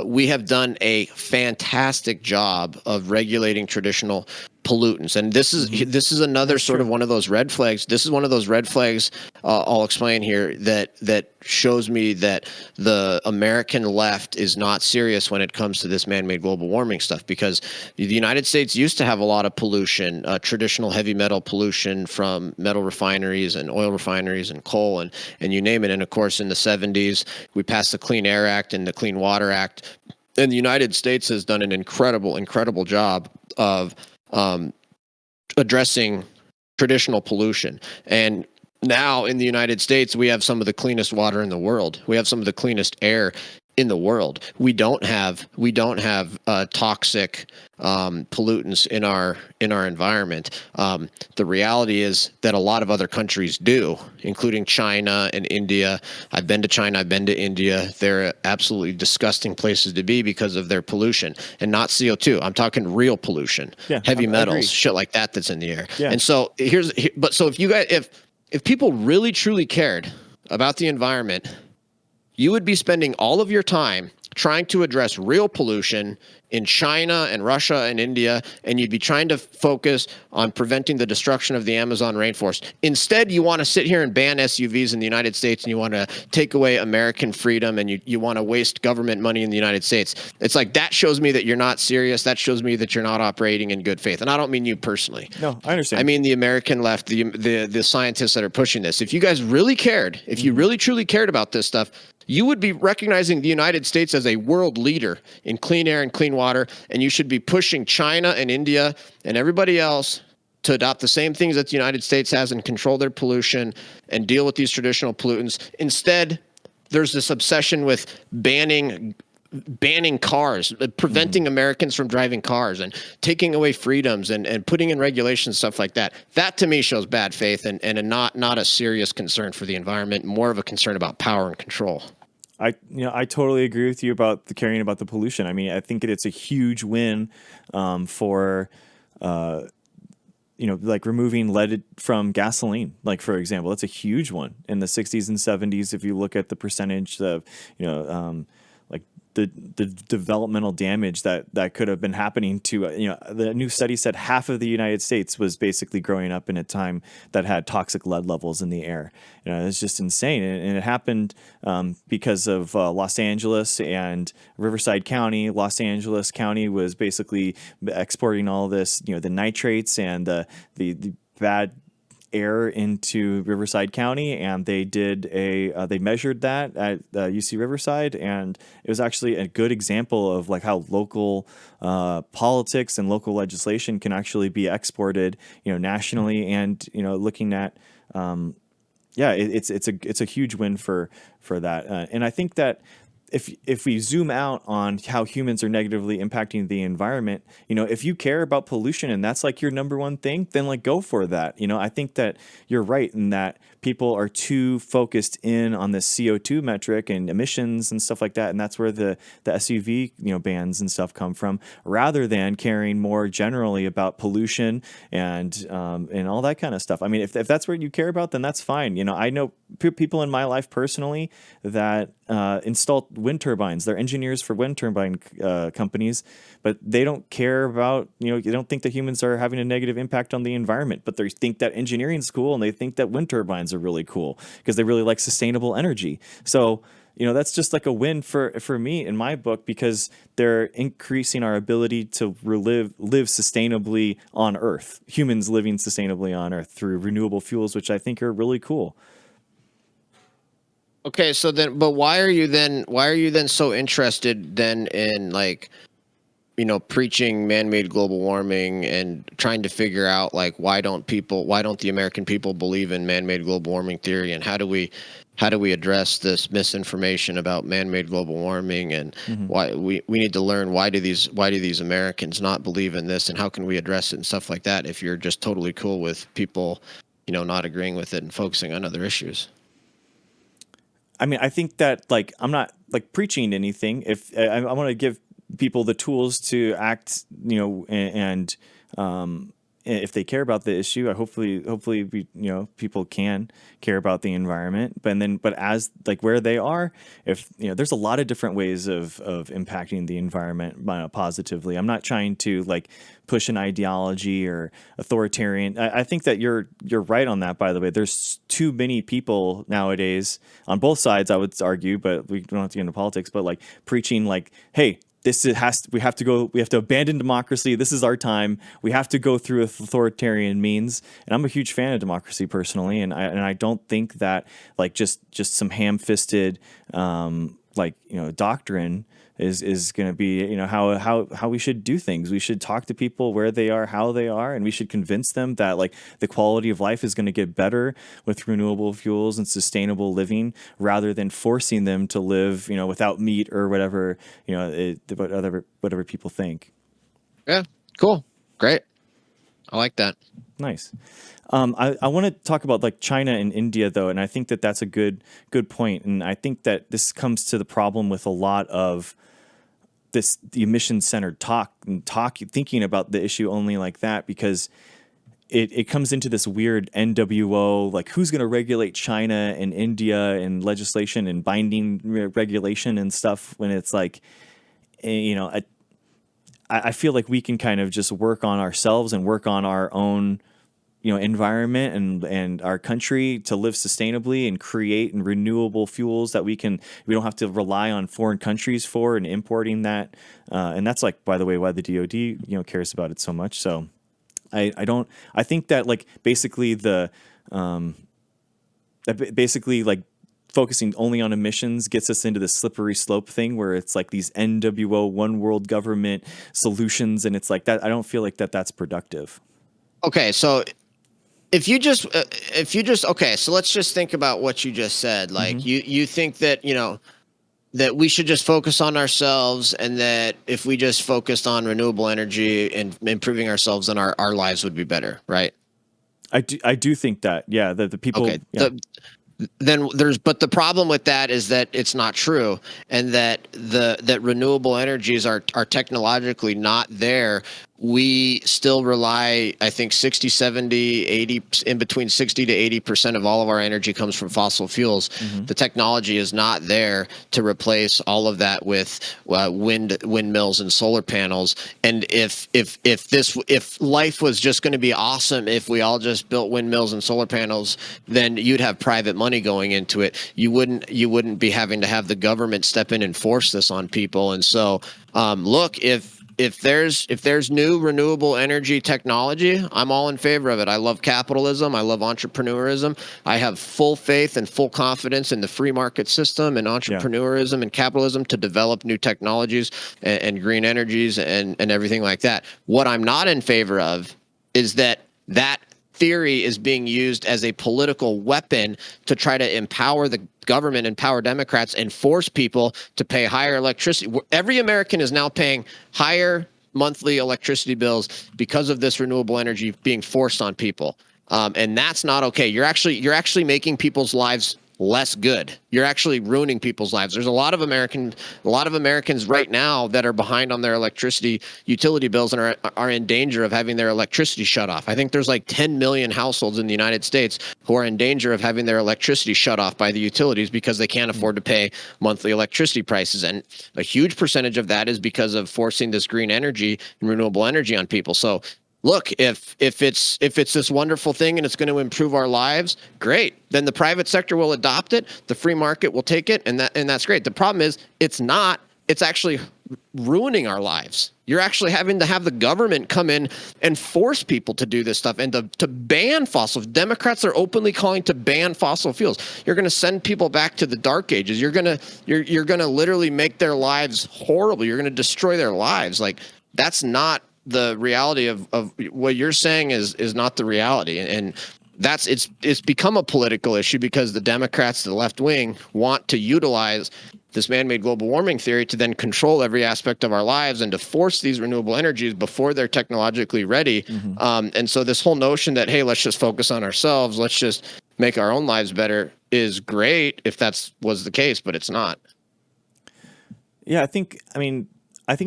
we have done a fantastic job of regulating traditional pollutants. And this is another sort of one of those red flags. This is one of those red flags I'll explain here that shows me that the American left is not serious when it comes to this man-made global warming stuff, because the United States used to have a lot of pollution, traditional heavy metal pollution from metal refineries and oil refineries and coal and you name it. And of course, in the 70s, we passed the Clean Air Act and the Clean Water Act. And the United States has done an incredible job of addressing traditional pollution. And now in the United States, we have some of the cleanest water in the world. We have some of the cleanest air in the world. We don't have toxic pollutants in our environment. The reality is that a lot of other countries do, including China and India. I've been to China, I've been to India. They're absolutely disgusting places to be because of their pollution, and not CO2. I'm talking real pollution, heavy metals, shit like that that's in the air. Yeah. And so so if people really truly cared about the environment, you would be spending all of your time trying to address real pollution in China and Russia and India, and you'd be trying to focus on preventing the destruction of the Amazon rainforest. Instead, you want to sit here and ban SUVs in the United States, and you want to take away American freedom, and you want to waste government money in the United States. It's like, that shows me that you're not serious. That shows me that you're not operating in good faith. And I don't mean you personally. No, I understand. I mean the American left, the scientists that are pushing this. If you guys really cared, if you really truly cared about this stuff, you would be recognizing the United States as a world leader in clean air and clean water, and you should be pushing China and India and everybody else to adopt the same things that the United States has and control their pollution and deal with these traditional pollutants. Instead, there's this obsession with banning cars, preventing Americans from driving cars and taking away freedoms and putting in regulations, stuff like that. That to me shows bad faith and not a serious concern for the environment, more of a concern about power and control. I totally agree with you about the caring about the pollution. I mean, I think it's a huge win for like removing lead from gasoline, like, for example. That's a huge one in the 60s and 70s. If you look at the percentage of, like the developmental damage that could have been happening to, the new study said half of the United States was basically growing up in a time that had toxic lead levels in the air. It's just insane. And it happened because of Los Angeles and Riverside County. Los Angeles County was basically exporting all this, the nitrates and the bad air into Riverside County, and they measured that at UC Riverside, and it was actually a good example of like how local politics and local legislation can actually be exported, nationally, and looking at it's a huge win for that, and I think that if we zoom out on how humans are negatively impacting the environment, if you care about pollution and that's like your number one thing, then like go for that. I think that you're right in that people are too focused in on the CO2 metric and emissions and stuff like that, and that's where the SUV bans and stuff come from, rather than caring more generally about pollution and all that kind of stuff. I mean, if that's what you care about, then that's fine. I know people in my life personally that install wind turbines. They're engineers for wind turbine companies, but they don't care about, they don't think that humans are having a negative impact on the environment, but they think that engineering's cool and they think that wind turbines are really cool because they really like sustainable energy. So, that's just like a win for me in my book, because they're increasing our ability to live sustainably on Earth, humans living sustainably on Earth through renewable fuels, which I think are really cool. Okay, so then, but why are you then so interested then in like, preaching man-made global warming and trying to figure out like why don't the American people believe in man-made global warming theory, and how do we address this misinformation about man-made global warming, and why we need to learn why do these Americans not believe in this, and how can we address it and stuff like that if you're just totally cool with people not agreeing with it and focusing on other issues? I mean, I think that like I'm not like preaching anything. If I want to give people the tools to act, and if they care about the issue, hopefully we, people can care about the environment. But as like where they are, if there's a lot of different ways of impacting the environment positively. I'm not trying to like push an ideology or authoritarian. I think that you're right on that. By the way, there's too many people nowadays on both sides, I would argue, but we don't have to get into politics. But like preaching, like, hey, we have to abandon democracy. This is our time. We have to go through authoritarian means. And I'm a huge fan of democracy personally. And I don't think that like just some ham-fisted, doctrine is going to be, how we should do things. We should talk to people where they are, how they are, and we should convince them that like the quality of life is going to get better with renewable fuels and sustainable living, rather than forcing them to live, without meat or whatever, whatever people think. Yeah, cool. Great. I like that. Nice. I want to talk about like China and India though, and I think that that's a good point. And I think that this comes to the problem with a lot of the emission centered talk, thinking about the issue only like that, because it comes into this weird NWO, like who's going to regulate China and India and legislation and binding regulation and stuff, when it's like, you know, I feel like we can kind of just work on ourselves and work on our own, you know, environment and our country to live sustainably and create and renewable fuels that we don't have to rely on foreign countries for and importing that. And that's like, by the way, why the DoD, you know, cares about it so much. So I think that like basically like focusing only on emissions gets us into this slippery slope thing where it's like these NWO one world government solutions. And it's like that. I don't feel like that's productive. Okay. So okay, so let's just think about what you just said. Like Mm-hmm. you think that, you know, that we should just focus on ourselves, and that if we just focused on renewable energy and improving ourselves, then our lives would be better, right? I do think that, yeah, the people, Okay. yeah. But the problem with that is that it's not true, and that that renewable energies are technologically not there. We still rely, I think 60, 70, 80, in between 60 to 80% of all of our energy comes from fossil fuels. Mm-hmm. The technology is not there to replace all of that with windmills and solar panels. And if life was just going to be awesome if we all just built windmills and solar panels, then you'd have private money going into it. You wouldn't be having to have the government step in and force this on people. And so, look, if there's new renewable energy technology, I'm all in favor of it. I love capitalism. I love entrepreneurism. I have full faith and full confidence in the free market system and entrepreneurism and capitalism to develop new technologies and green energies and everything like that. What I'm not in favor of is that theory is being used as a political weapon to try to empower the government, empower Democrats, and force people to pay higher electricity. Every American is now paying higher monthly electricity bills because of this renewable energy being forced on people, and that's not okay. You're actually making people's lives less good. You're actually ruining people's lives. There's a lot of Americans right now that are behind on their electricity utility bills and are in danger of having their electricity shut off. I think there's like 10 million households in the United States who are in danger of having their electricity shut off by the utilities because they can't afford to pay monthly electricity prices. And a huge percentage of that is because of forcing this green energy and renewable energy on people. So look, if it's this wonderful thing and it's going to improve our lives, great. Then the private sector will adopt it, the free market will take it, and that's great. The problem is it's not. It's actually ruining our lives. You're actually having to have the government come in and force people to do this stuff and to ban fossil. Democrats are openly calling to ban fossil fuels. You're going to send people back to the dark ages. You're going to literally make their lives horrible. You're going to destroy their lives. Like, that's not the reality of what you're saying is not the reality. And it's become a political issue because the Democrats, the left wing, want to utilize this man-made global warming theory to then control every aspect of our lives and to force these renewable energies before they're technologically ready. Mm-hmm. And so this whole notion that, hey, let's just focus on ourselves, let's just make our own lives better, is great if that was the case, but it's not. Yeah, I think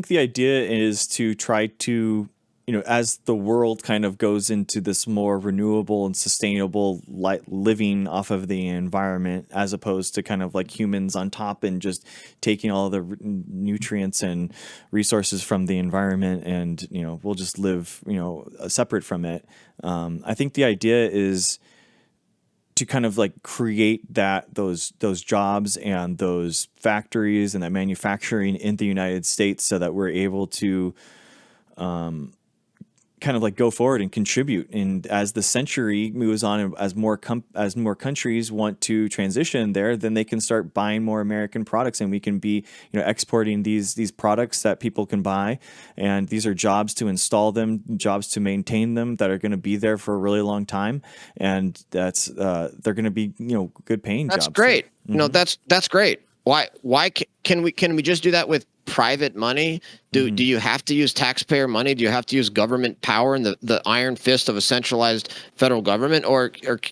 the idea is to try to, you know, as the world kind of goes into this more renewable and sustainable living off of the environment, as opposed to kind of like humans on top and just taking all the nutrients and resources from the environment, and, you know, we'll just live, you know, separate from it. I think the idea is to kind of like create those jobs and those factories and that manufacturing in the United States, so that we're able to kind of like go forward and contribute. And as the century moves on, and as more countries want to transition there, then they can start buying more American products, and we can be, you know, exporting these products that people can buy. And these are jobs to install them, jobs to maintain them, that are going to be there for a really long time. And that's they're going to be, you know, good paying jobs. That's great. Mm-hmm. You know, that's great. Why can we just do that with private money? Do Mhm. you have to use taxpayer money? Do you have to use government power and the iron fist of a centralized federal government, or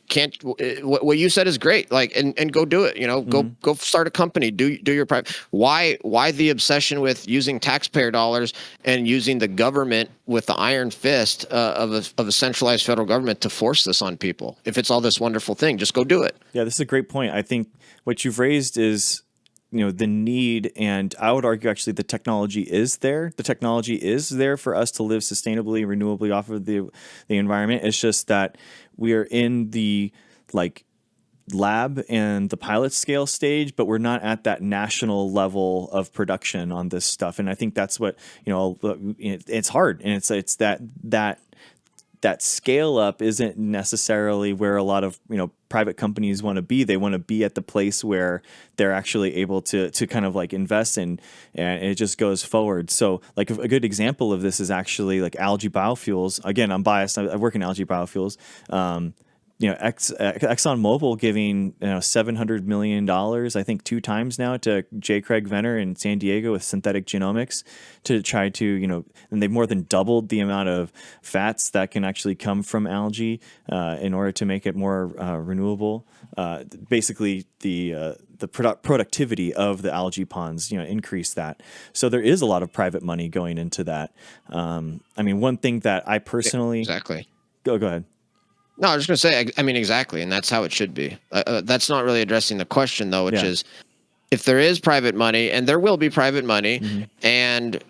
can't? What you said is great. Like, and go do it. You know, Mhm. go start a company. Do your private. Why the obsession with using taxpayer dollars and using the government with the iron fist of a centralized federal government to force this on people? If it's all this wonderful thing, just go do it. Yeah, this is a great point. I think what you've raised is, the need, and I would argue actually the technology is there. The technology is there for us to live sustainably, renewably off of the environment. It's just that we are in the like lab and the pilot scale stage, but we're not at that national level of production on this stuff. And I think that's what, it's hard, and it's that scale up isn't necessarily where a lot of private companies want to be. They want to be at the place where they're actually able to kind of like invest in, and it just goes forward. So like a good example of this is actually like algae biofuels. Again, I'm biased. I work in algae biofuels. ExxonMobil giving $700 million, I think 2 times now, to J. Craig Venner in San Diego with synthetic genomics to try to and they've more than doubled the amount of fats that can actually come from algae in order to make it more renewable. Basically, the productivity of the algae ponds, increase that. So there is a lot of private money going into that. I mean, one thing that I personally Exactly. go ahead. No, I was just going to say, I mean, exactly. And that's how it should be. That's not really addressing the question, though, which Yeah. is if there is private money, and there will be private money, Mm-hmm. and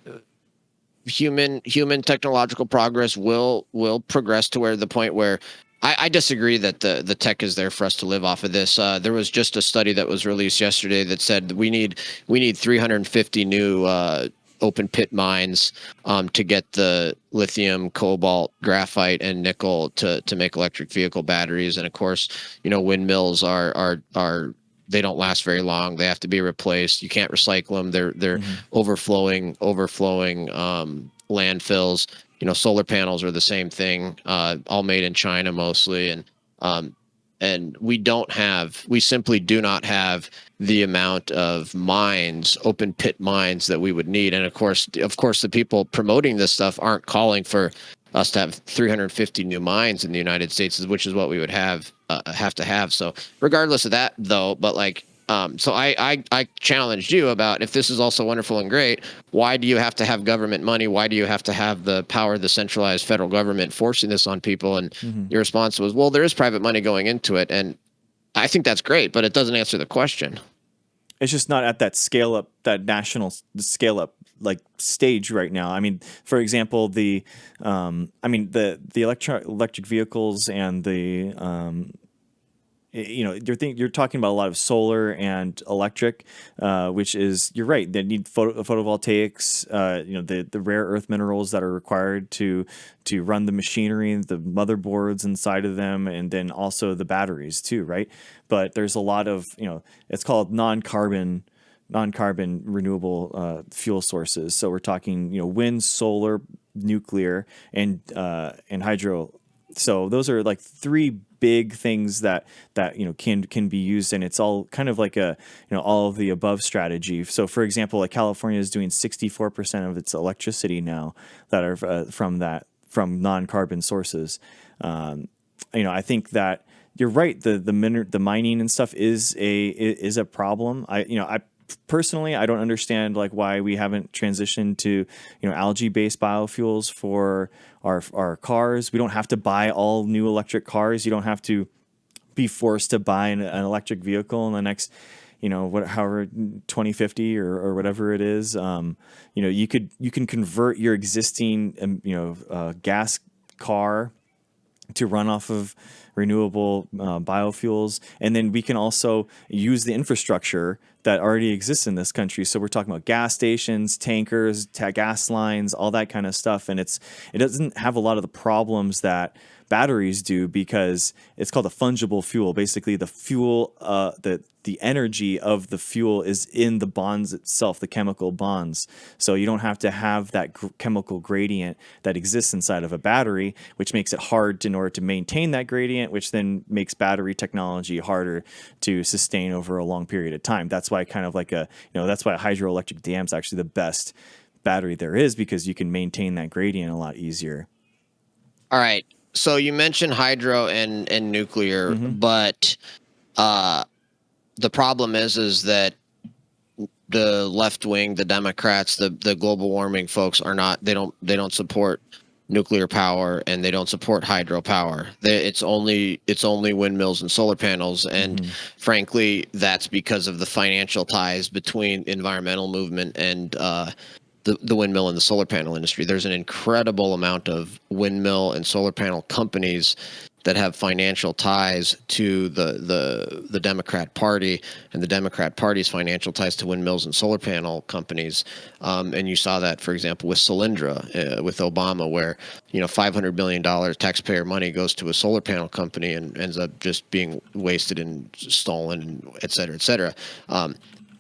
human technological progress will progress to where the point where I disagree that the tech is there for us to live off of this. There was just a study that was released yesterday that said we need 350 new open pit mines to get the lithium, cobalt, graphite, and nickel to make electric vehicle batteries. And of course, windmills are they don't last very long. They have to be replaced. You can't recycle them. They're Mm-hmm. overflowing landfills. Solar panels are the same thing, all made in China mostly, and we simply do not have the amount of mines, open pit mines, that we would need. And of course, the people promoting this stuff aren't calling for us to have 350 new mines in the United States, which is what we would have to have. So regardless of that, though, but like, so I challenged you about, if this is also wonderful and great, why do you have to have government money? Why do you have to have the power of the centralized federal government forcing this on people? And Mm-hmm. your response was, well, there is private money going into it. And I think that's great, but it doesn't answer the question. It's just not at that scale up, that national scale up like stage right now. I mean, for example, the electric vehicles and you're talking about a lot of solar and electric, which is, you're right. They need photovoltaics. The rare earth minerals that are required to run the machinery, the motherboards inside of them, and then also the batteries too, right? But there's a lot of it's called non-carbon renewable fuel sources. So we're talking wind, solar, nuclear, and hydro. So those are like three big things that can be used, and it's all kind of like a all of the above strategy. So for example, like California is doing 64% of its electricity now that are from non-carbon sources. I think that you're right. The mining and stuff is a problem. I personally, I don't understand like why we haven't transitioned to algae based biofuels for our cars. We don't have to buy all new electric cars. You don't have to be forced to buy an electric vehicle in the next however 2050 or whatever it is. You can convert your existing gas car to run off of renewable biofuels. And then we can also use the infrastructure that already exists in this country. So we're talking about gas stations, tankers, gas lines, all that kind of stuff. And it doesn't have a lot of the problems that batteries do, because it's called a fungible fuel. Basically, the fuel, the energy of the fuel is in the bonds itself, the chemical bonds. So you don't have to have that chemical gradient that exists inside of a battery, which makes it hard in order to maintain that gradient, which then makes battery technology harder to sustain over a long period of time. That's why kind of like that's why a hydroelectric dam is actually the best battery there is, because you can maintain that gradient a lot easier. All right. So you mentioned hydro and nuclear, but the problem is that the left wing, the Democrats, the global warming folks are not. They don't support nuclear power, and they don't support hydropower. It's only windmills and solar panels, and frankly, that's because of the financial ties between environmental movement and the windmill and the solar panel industry. There's an incredible amount of windmill and solar panel companies that have financial ties to the Democrat Party, and the Democrat Party's financial ties to windmills and solar panel companies. And you saw that, for example, with Solyndra, with Obama, where $500 billion taxpayer money goes to a solar panel company and ends up just being wasted and stolen, and et cetera, et cetera.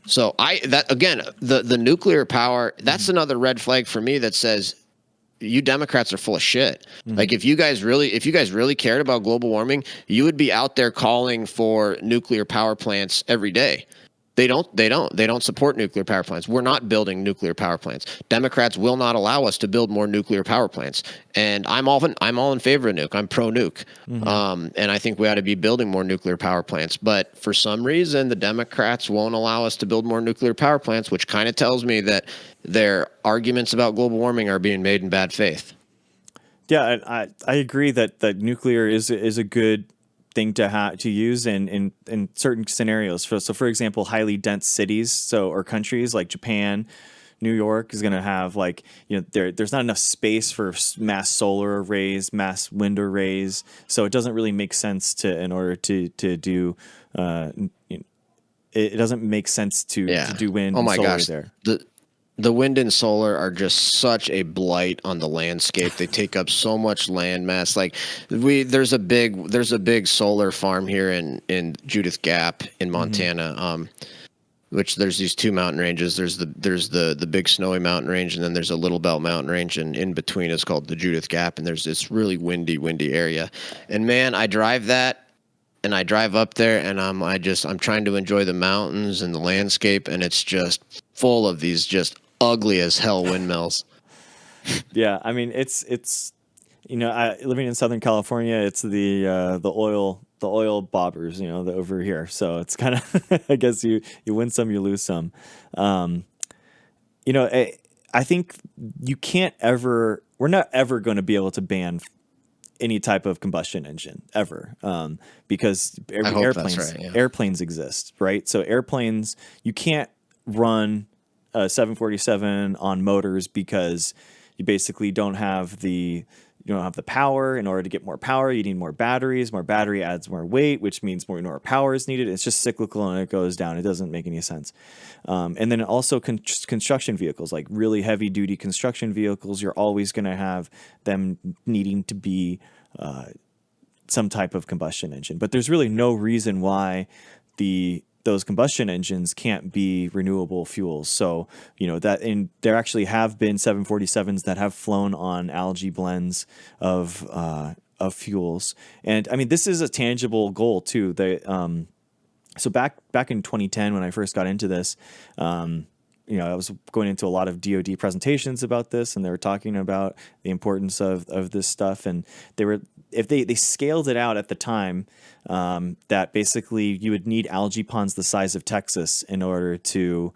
So the nuclear power, that's another red flag for me that says you Democrats are full of shit. Like if you guys really cared about global warming, you would be out there calling for nuclear power plants every day. They don't support nuclear power plants. We're not building nuclear power plants. Democrats will not allow us to build more nuclear power plants. And I'm all in favor of nuke. I'm pro nuke. And I think we ought to be building more nuclear power plants. But for some reason, the Democrats won't allow us to build more nuclear power plants, which kind of tells me that their arguments about global warming are being made in bad faith. Yeah, I agree that nuclear is a good thing to use in certain scenarios. So for example, highly dense cities, or countries like Japan, New York is going to have there's not enough space for mass solar arrays, mass wind arrays. So it doesn't really make sense in order to do. It doesn't make sense to do wind and solar there. The wind and solar are just such a blight on the landscape. They take up so much land mass. Like there's a big solar farm here in Judith Gap in Montana. Which there's these two mountain ranges. There's the big snowy mountain range, and then there's a Little Belt mountain range, and in between is called the Judith Gap. And there's this really windy area. And man, I drive that, and I drive up there, and I'm trying to enjoy the mountains and the landscape, and it's just full of these just ugly as hell windmills. Yeah, I mean it's living in Southern California, it's the oil bobbers, over here. So it's kind of I guess you win some, you lose some. I think we're not ever going to be able to ban any type of combustion engine ever, because airplanes exist, right? So airplanes, you can't run a 747 on motors, because you basically don't have the power. In order to get more power, you need more batteries. More battery adds more weight, which means more power is needed. It's just cyclical, and it goes down. It doesn't make any sense. And then also construction vehicles, like really heavy duty construction vehicles, you're always going to have them needing to be some type of combustion engine. But there's really no reason why those combustion engines can't be renewable fuels. So, there actually have been 747s that have flown on algae blends of fuels. And I mean, this is a tangible goal too. So back in 2010, when I first got into this, I was going into a lot of DoD presentations about this, and they were talking about the importance of this stuff. And they scaled it out at the time, that basically you would need algae ponds the size of Texas in order to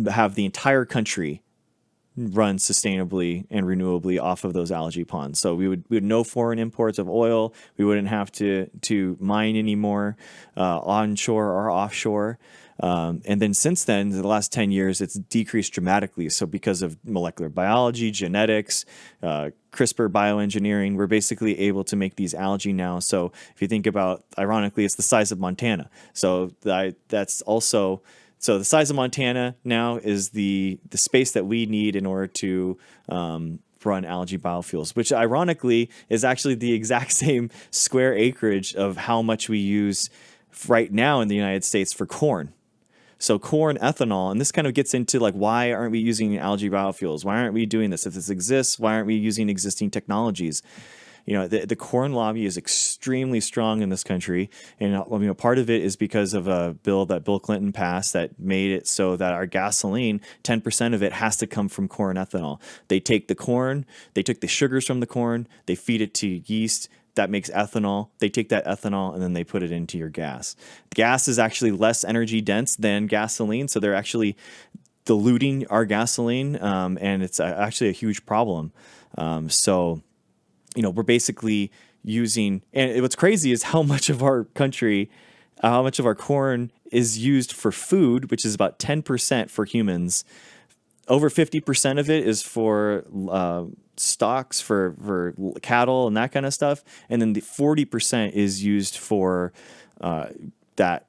have the entire country run sustainably and renewably off of those algae ponds. So we would no foreign imports of oil. We wouldn't have to mine anymore, onshore or offshore. And then since then, the last 10 years, it's decreased dramatically. So because of molecular biology, genetics, CRISPR bioengineering, we're basically able to make these algae now. So if you think about, ironically, it's the size of Montana. So that's also... So the size of Montana now is the space that we need in order to run algae biofuels, which ironically is actually the exact same square acreage of how much we use right now in the United States for corn. So corn ethanol, and this kind of gets into like, why aren't we using algae biofuels? Why aren't we doing this? If this exists, why aren't we using existing technologies? The corn lobby is extremely strong in this country, and part of it is because of a bill that Bill Clinton passed that made it so that our gasoline, 10% of it has to come from corn ethanol. They take the corn, they took the sugars from the corn, they feed it to yeast. That makes ethanol. They take that ethanol and then they put it into your gas. Gas is actually less energy dense than gasoline, so they're actually diluting our gasoline, and it's actually a huge problem. We're basically using, and what's crazy is how much of our country, how much of our corn is used for food, which is about 10% for humans. Over 50% of it is for stocks, for cattle and that kind of stuff. And then the 40% is used for that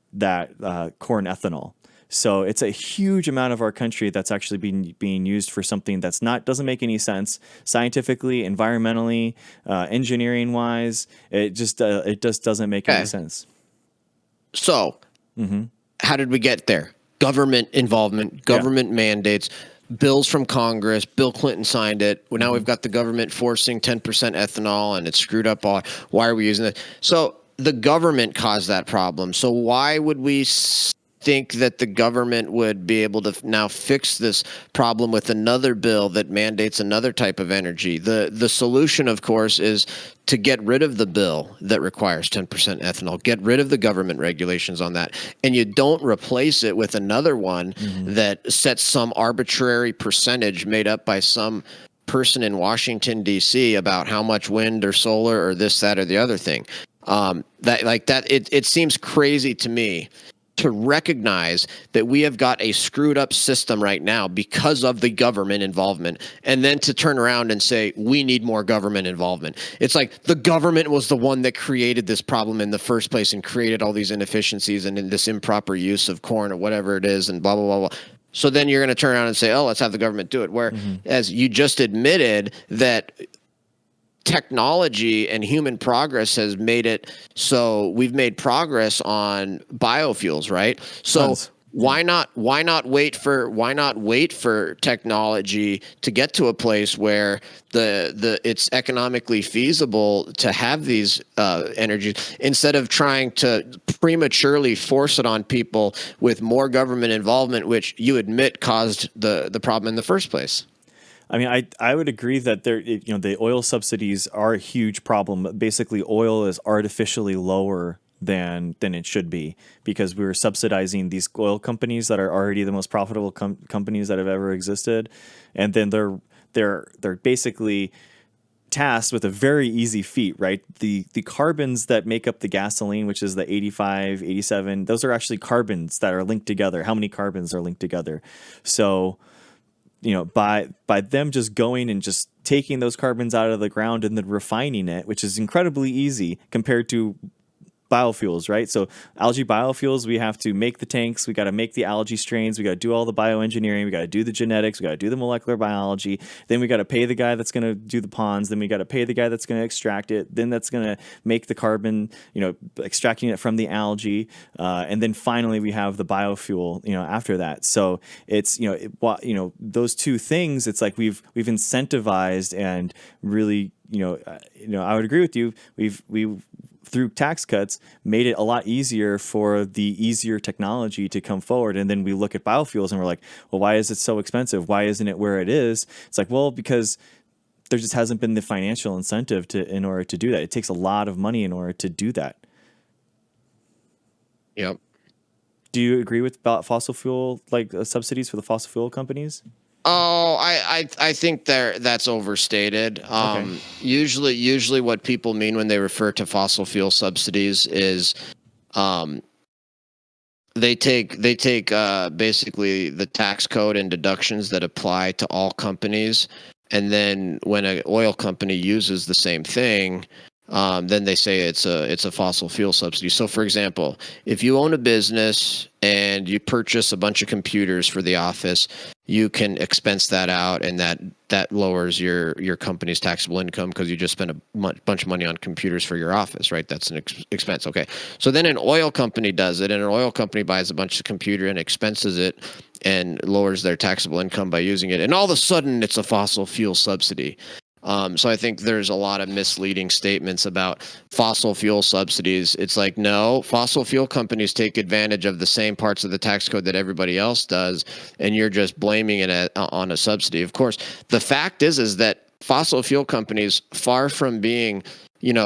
corn ethanol. So it's a huge amount of our country that's actually being used for something that's doesn't make any sense scientifically, environmentally, engineering wise. It just doesn't make any sense. So, how did we get there? Government involvement, government mandates, bills from Congress. Bill Clinton signed it. Well, now we've got the government forcing 10% ethanol, and it's screwed up all. Why are we using that? So the government caused that problem. So why would we think that the government would be able to now fix this problem with another bill that mandates another type of energy? The solution, of course, is to get rid of the bill that requires 10% ethanol, get rid of the government regulations on that, and you don't replace it with another one that sets some arbitrary percentage made up by some person in Washington, D.C. about how much wind or solar or this, that, or the other thing. It seems crazy to me to recognize that we have got a screwed up system right now because of the government involvement, and then to turn around and say, we need more government involvement. It's like the government was the one that created this problem in the first place and created all these inefficiencies and in this improper use of corn or whatever it is and blah, blah, blah, blah. So then you're going to turn around and say, oh, let's have the government do it. Whereas you just admitted that technology and human progress has made it so we've made progress on biofuels, right? So why not wait for technology to get to a place where it's economically feasible to have these energies, instead of trying to prematurely force it on people with more government involvement, which you admit caused the problem in the first place? I mean, I would agree that the oil subsidies are a huge problem. Basically, oil is artificially lower than it should be because we're subsidizing these oil companies that are already the most profitable companies that have ever existed, and then they're basically tasked with a very easy feat, right? The carbons that make up the gasoline, which is the 85, 87, those are actually carbons that are linked together. How many carbons are linked together? So by them just going and just taking those carbons out of the ground and then refining it, which is incredibly easy compared to biofuels, right? So algae biofuels, we have to make the tanks, we got to make the algae strains, we got to do all the bioengineering, we got to do the genetics, we got to do the molecular biology, then we got to pay the guy that's going to do the ponds, then we got to pay the guy that's going to extract it, then that's going to make the carbon, extracting it from the algae, and then finally we have the biofuel, after that. So it's, those two things, it's like we've incentivized and really, I would agree with you. We've through tax cuts, made it a lot easier for the easier technology to come forward. And then we look at biofuels and we're like, well, why is it so expensive? Why isn't it where it is? It's like, well, because there just hasn't been the financial incentive in order to do that. It takes a lot of money in order to do that. Yep. Do you agree with fossil fuel, subsidies for the fossil fuel companies? Oh, I think that's overstated. Okay. Usually what people mean when they refer to fossil fuel subsidies is they take basically the tax code and deductions that apply to all companies, and then when an oil company uses the same thing, then they say it's a fossil fuel subsidy. So, for example, if you own a business and you purchase a bunch of computers for the office, you can expense that out, and that lowers your company's taxable income because you just spent a bunch of money on computers for your office, right? That's an expense. Okay, so then an oil company does it, and an oil company buys a bunch of computer and expenses it and lowers their taxable income by using it, and all of a sudden it's a fossil fuel subsidy. So I think there's a lot of misleading statements about fossil fuel subsidies. It's like, no, fossil fuel companies take advantage of the same parts of the tax code that everybody else does, and you're just blaming it on a subsidy. Of course, the fact is that fossil fuel companies, far from being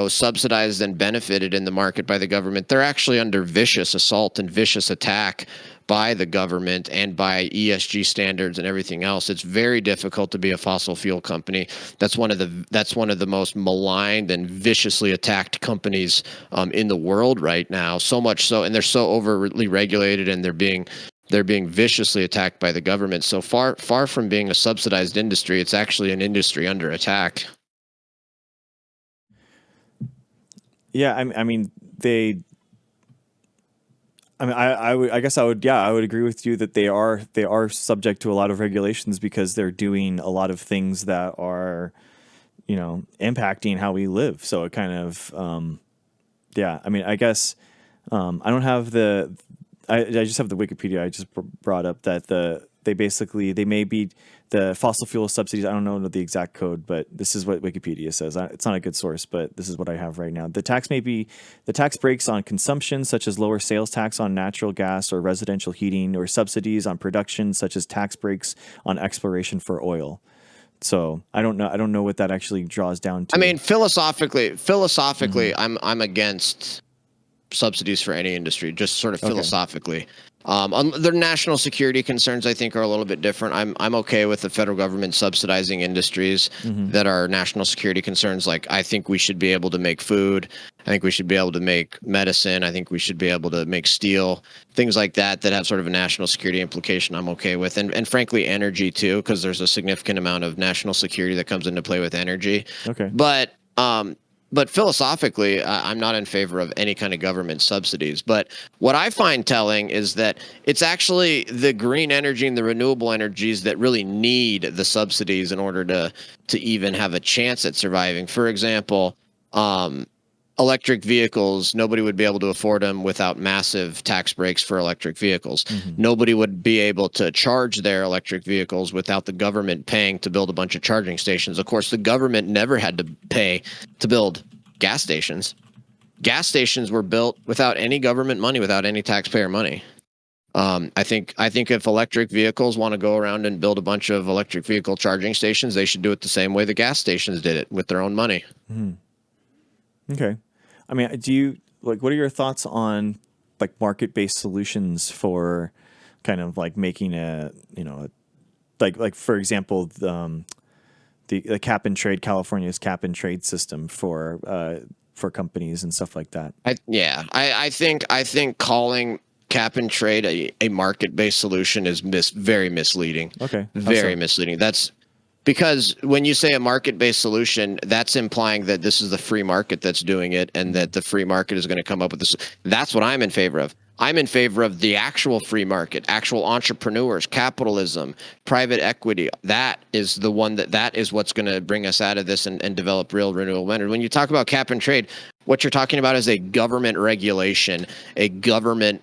subsidized and benefited in the market by the government, they're actually under vicious assault and vicious attack by the government and by ESG standards and everything else. It's very difficult to be a fossil fuel company. That's one of the most maligned and viciously attacked companies in the world right now. So much so, and they're so overly regulated, and they're being viciously attacked by the government. So far from being a subsidized industry, it's actually an industry under attack. Yeah, I mean, I guess I would agree with you that they are subject to a lot of regulations because they're doing a lot of things that are, impacting how we live. So it kind of, I mean, I guess, I don't have I just have the Wikipedia. I just brought up that they may be the fossil fuel subsidies. I don't know the exact code, but this is what Wikipedia says. It's not a good source, but this is what I have right now. The tax breaks on consumption, such as lower sales tax on natural gas or residential heating, or subsidies on production, such as tax breaks on exploration for oil. So I don't know what that actually draws down to. I mean, philosophically, mm-hmm. I'm against subsidies for any industry, just sort of philosophically. Their national security concerns, I think, are a little bit different. I'm okay with the federal government subsidizing industries mm-hmm. that are national security concerns. Like, I think we should be able to make food. I think we should be able to make medicine. I think we should be able to make steel, things like that have sort of a national security implication. I'm okay with, and frankly, energy too, because there's a significant amount of national security that comes into play with energy. Okay, But philosophically, I'm not in favor of any kind of government subsidies. But what I find telling is that it's actually the green energy and the renewable energies that really need the subsidies in order to even have a chance at surviving. For example, electric vehicles, nobody would be able to afford them without massive tax breaks for electric vehicles. Mm-hmm. Nobody would be able to charge their electric vehicles without the government paying to build a bunch of charging stations. Of course, the government never had to pay to build gas stations. Gas stations were built without any government money, without any taxpayer money. I think if electric vehicles want to go around and build a bunch of electric vehicle charging stations, they should do it the same way the gas stations did it, with their own money. Mm-hmm. Okay. I mean, what are your thoughts on like market-based solutions for kind of like making like for example, the cap and trade, California's cap and trade system for companies and stuff like that? I think calling cap and trade a market-based solution is very misleading. Okay. Very misleading. That's because when you say a market-based solution, that's implying that this is the free market that's doing it, and that the free market is going to come up with this. That's what I'm in favor of. I'm in favor of the actual free market, actual entrepreneurs, capitalism, private equity. That is the one that is what's going to bring us out of this and develop real renewable energy. When you talk about cap and trade, what you're talking about is a government regulation, a government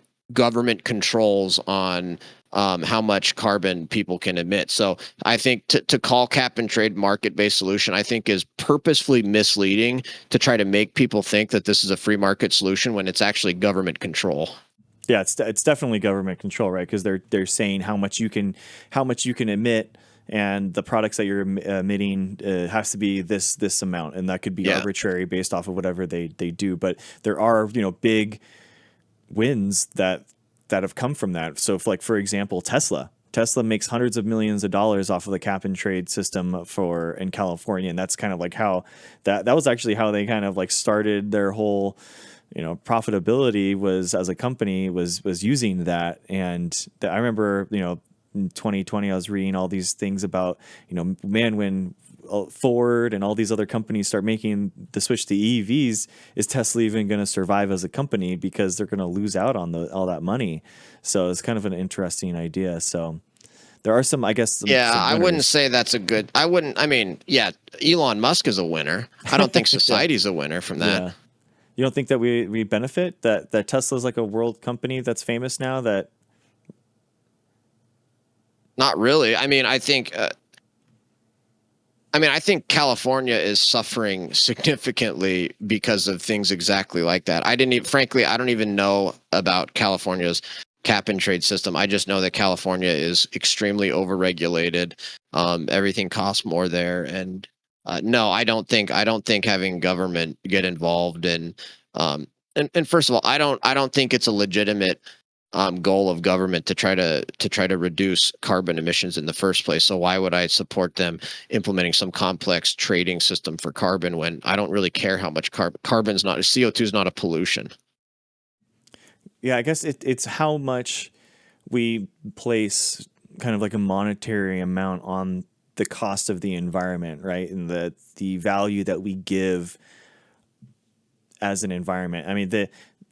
controls on how much carbon people can emit. So I think to call cap and trade market-based solution, I think is purposefully misleading to try to make people think that this is a free market solution when it's actually government control. Yeah, it's definitely government control, right? Because they're saying how much you can emit, and the products that you're emitting has to be this amount, and that could be arbitrary based off of whatever they do. But there are in wins that have come from that. So if, like, for example, Tesla makes hundreds of millions of dollars off of the cap and trade system in California, and that's kind of like how that was actually how they kind of like started their whole profitability was as a company was using that. And I remember in 2020 I was reading all these things about when Ford and all these other companies start making the switch to EVs, is Tesla even going to survive as a company, because they're going to lose out on all that money? So it's kind of an interesting idea. So there are some, I guess, Yeah, some I wouldn't winners. say that's a good. I wouldn't. I mean, yeah, Elon Musk is a winner. I don't think Yeah, society's a winner from that. yeah. You don't think that we benefit that Tesla's like a world company that's famous now? That Not really. I mean, I think California is suffering significantly because of things exactly like that. Frankly, I don't even know about California's cap and trade system. I just know that California is extremely overregulated. Everything costs more there, and no, I don't think having government get involved in, and first of all, I don't think it's a legitimate goal of government to try to reduce carbon emissions in the first place. So why would I support them implementing some complex trading system for carbon when I don't really care how much carbon's not CO2 is not a pollution. yeah, I guess it's how much we place kind of like a monetary amount on the cost of the environment, right? And the value that we give as an environment. I mean,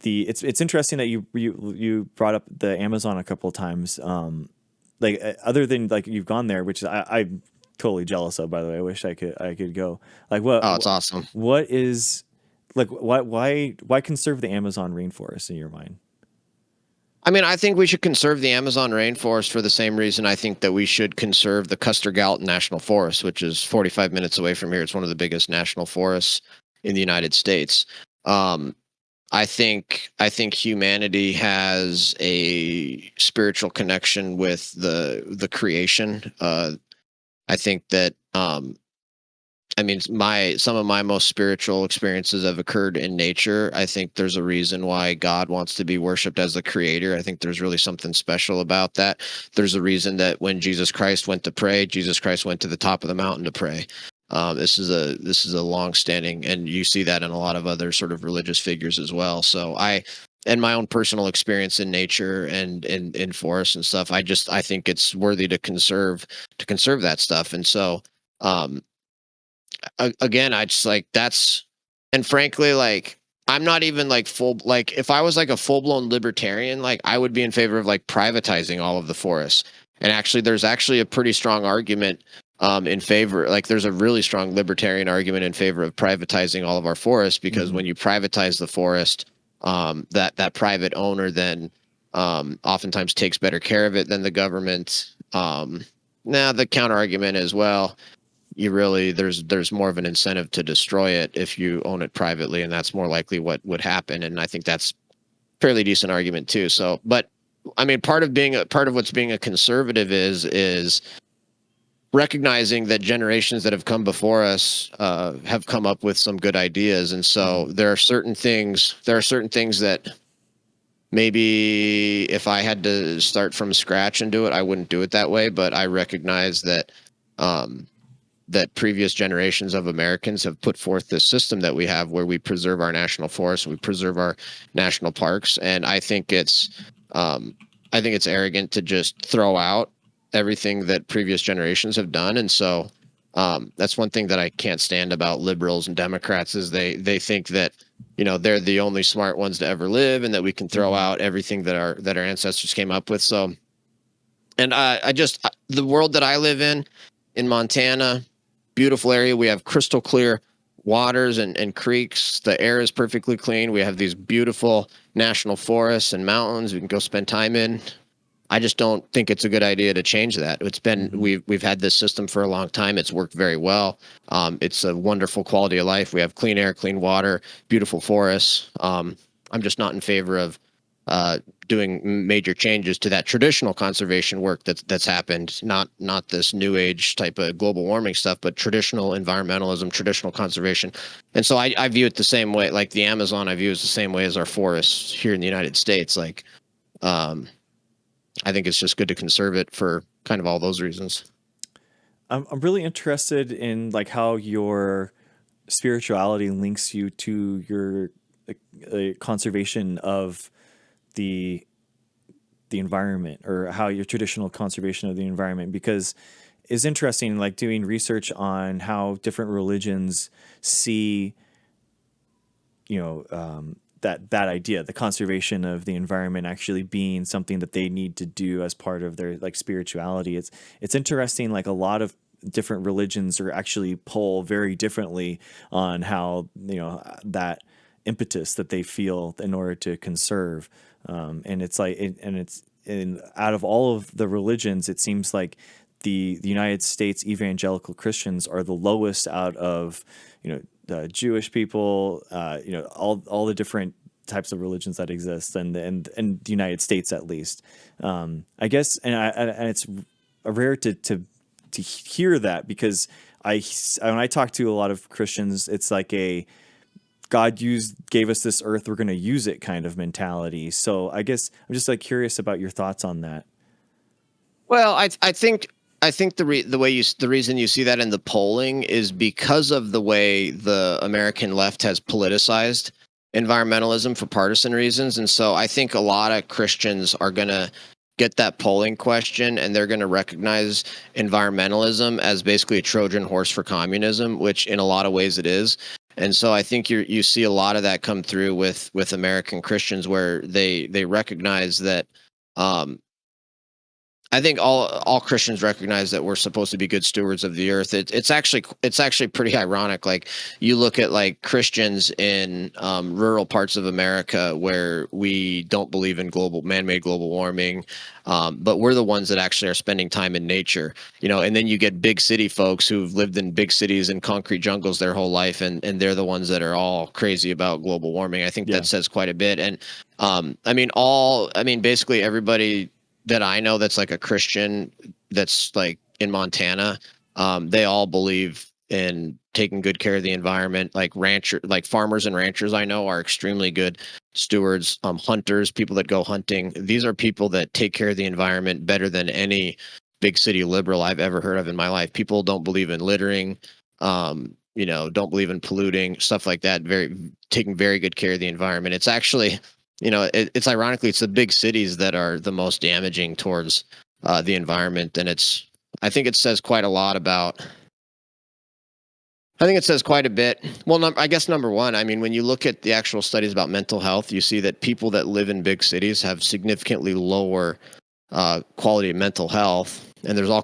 it's interesting that you brought up the Amazon a couple of times. Like other than like you've gone there, which I'm totally jealous of. By the way, I wish I could go. Like Oh, it's awesome. what is like why conserve the Amazon rainforest in your mind? I mean, I think we should conserve the Amazon rainforest for the same reason I think that we should conserve the Custer-Gallatin National Forest, which is 45 minutes away from here. It's one of the biggest national forests in the United States. Um, I think humanity has a spiritual connection with the creation. I think that I mean, my some of my most spiritual experiences have occurred in nature. I think there's a reason why God wants to be worshipped as the creator. I think there's really something special about that. There's a reason that when Jesus Christ went to pray, Jesus Christ went to the top of the mountain to pray. This is a long standing, and you see that in a lot of other sort of religious figures as well. So and my own personal experience in nature and in forests and stuff, I think it's worthy to conserve that stuff. And so um again, I just like that's and frankly, like I'm not even like full like if I was like a full blown libertarian, like I would be in favor of like privatizing all of the forests. And actually, there's actually a pretty strong argument in favor. Like, there's a really strong libertarian argument in favor of privatizing all of our forests because Hmm. when you privatize the forest, that private owner then oftentimes takes better care of it than the government. Now, the counter argument is well you really there's more of an incentive to destroy it if you own it privately, and that's more likely what would happen. And I think that's fairly decent argument too. So, but I mean, part of what's being a conservative is recognizing that generations that have come before us have come up with some good ideas, and so Hmm. there are certain things that maybe if I had to start from scratch and do it, I wouldn't do it that way. But I recognize that um, that previous generations of Americans have put forth this system that we have where we preserve our national forests, we preserve our national parks, and um, I think it's arrogant to just throw out everything that previous generations have done, and so that's one thing that I can't stand about liberals and Democrats is they think that they're the only smart ones to ever live, and that we can throw Hmm. out everything that our ancestors came up with. So, and I just the world that I live in Montana, beautiful area. We have crystal clear waters and creeks. The air is perfectly clean. We have these beautiful national forests and mountains we can go spend time in. I just don't think it's a good idea to change that. Hmm. We've had this system for a long time. It's worked very well. It's a wonderful quality of life. We have clean air, clean water, beautiful forests. I'm just not in favor of uh, doing major changes to that traditional conservation work that's happened. Not this new age type of global warming stuff, but traditional environmentalism, traditional conservation. And so I view it the same way. Like the Amazon, I view as the same way as our forests here in the United States. Like um, I think it's just good to conserve it for kind of all those reasons. I'm really interested in like how your spirituality links you to your conservation of the the environment, or how your traditional conservation of the environment, because it's interesting like doing research on how different religions see that idea, the conservation of the environment actually being something that they need to do as part of their like spirituality. It's interesting. Like a lot of different religions are actually pull very differently on how that impetus that they feel in order to conserve. And it's like and out of all of the religions, it seems like the United States evangelical Christians are the lowest out of the Jewish people, all the different types of religions that exist, and the United States at least. I guess, and it's rare to hear that, because when I talk to a lot of Christians, it's like a God gave us this earth, we're going to use it kind of mentality. So I guess I'm just like curious about your thoughts on that. Well, I think the reason you see that in the polling is because of the way the American left has politicized environmentalism for partisan reasons. And so I think a lot of Christians are going to get that polling question, and they're going to recognize environmentalism as basically a Trojan horse for communism, which in a lot of ways it is. And so I think you see a lot of that come through with American Christians, where they recognize that. I think all Christians recognize that we're supposed to be good stewards of the earth. It's actually pretty ironic. Like, you look at like Christians in rural parts of America where we don't believe in man-made global warming, but we're the ones that actually are spending time in nature. And then you get big city folks who've lived in big cities and concrete jungles their whole life, and they're the ones that are all crazy about global warming. I think Yeah. that says quite a bit. And basically everybody that I know that's like a Christian that's like in Montana, they all believe in taking good care of the environment. Like farmers and ranchers I know are extremely good stewards. Hunters, people that go hunting, these are people that take care of the environment better than any big city liberal I've ever heard of in my life. People don't believe in littering, don't believe in polluting, stuff like that. Taking very good care of the environment. It's actually, it's ironically, it's the big cities that are the most damaging towards the environment. And I think it says quite a lot about, I think it says quite a bit. Well, I guess number one, when you look at the actual studies about mental health, you see that people that live in big cities have significantly lower quality of mental health. And there's all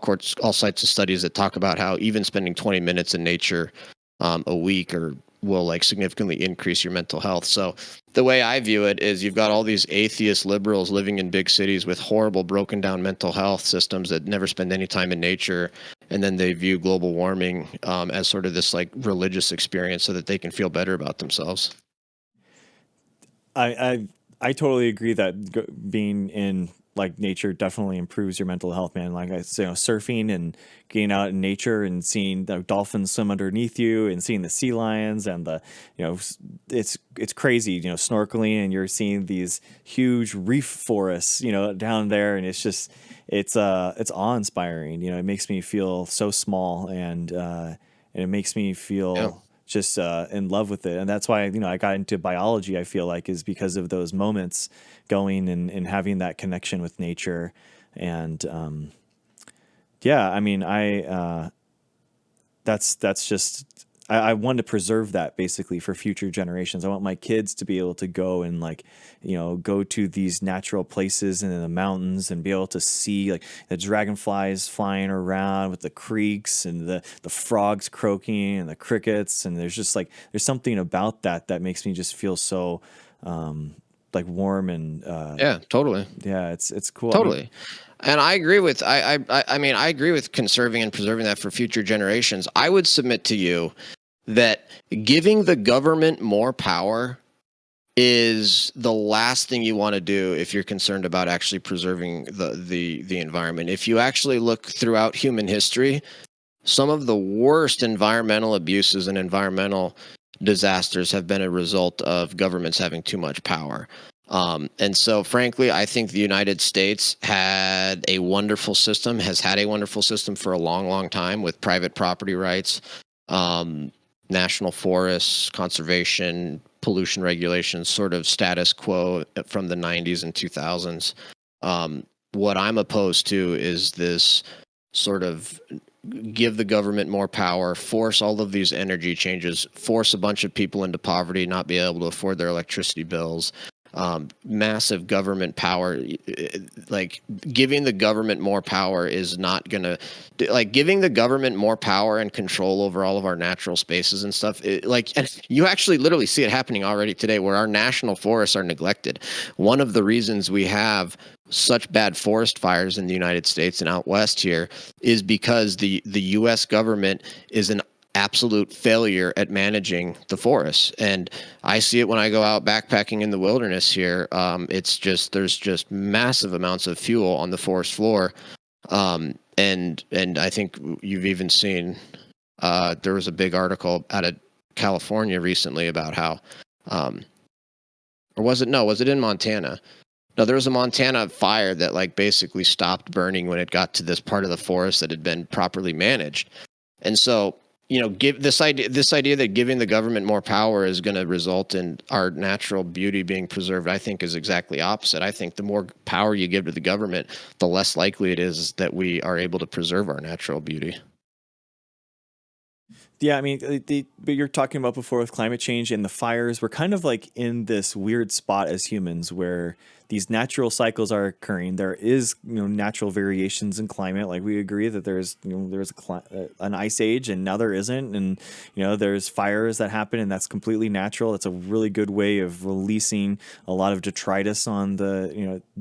sorts of studies that talk about how even spending 20 minutes in nature a week will like significantly increase your mental health. So the way I view it is, you've got all these atheist liberals living in big cities with horrible, broken down mental health systems that never spend any time in nature. And then they view global warming as sort of this like religious experience so that they can feel better about themselves. I totally agree that being in like nature definitely improves your mental health, man. Like surfing and getting out in nature and seeing the dolphins swim underneath you and seeing the sea lions and it's crazy, snorkeling and you're seeing these huge reef forests, down there, and it's awe inspiring. It makes me feel so small, and it makes me feel. Yeah. Just in love with it, and that's why I got into biology. I feel like is because of those moments, going and having that connection with nature, and that's just I want to preserve that basically for future generations. I want my kids to be able to go and go to these natural places and in the mountains and be able to see like the dragonflies flying around with the creeks and the frogs croaking and the crickets. And there's something about that makes me just feel so like warm and Yeah, totally. yeah, it's cool. Totally. And I agree with I agree with conserving and preserving that for future generations. I would submit to you that giving the government more power is the last thing you want to do if you're concerned about actually preserving the environment. If you actually look throughout human history, some of the worst environmental abuses and environmental disasters have been a result of governments having too much power. And so, frankly, I think the United States has had a wonderful system for a long, long time, with private property rights, national forests, conservation, pollution regulations, sort of status quo from the 90s and 2000s. What I'm opposed to is this sort of give the government more power, force all of these energy changes, force a bunch of people into poverty, not be able to afford their electricity bills, massive government power. Like giving the government more power is not going to, like giving the government more power and control over all of our natural spaces and stuff. And you actually literally see it happening already today where our national forests are neglected. One of the reasons we have such bad forest fires in the United States and out west here is because the U.S. government is an absolute failure at managing the forests. And I see it when I go out backpacking in the wilderness here. It's just there's just massive amounts of fuel on the forest floor. And I think you've even seen there was a big article out of California recently about how or was it no, was it in Montana? No, there was a Montana fire that like basically stopped burning when it got to this part of the forest that had been properly managed. And so, give this idea that giving the government more power is going to result in our natural beauty being preserved, I think is exactly opposite. I think the more power you give to the government, the less likely it is that we are able to preserve our natural beauty. Yeah, I mean, but you're talking about before with climate change and the fires. We're kind of like in this weird spot as humans where these natural cycles are occurring. There is, natural variations in climate. Like we agree that there's an ice age and now there isn't, and there's fires that happen and that's completely natural. It's a really good way of releasing a lot of detritus on the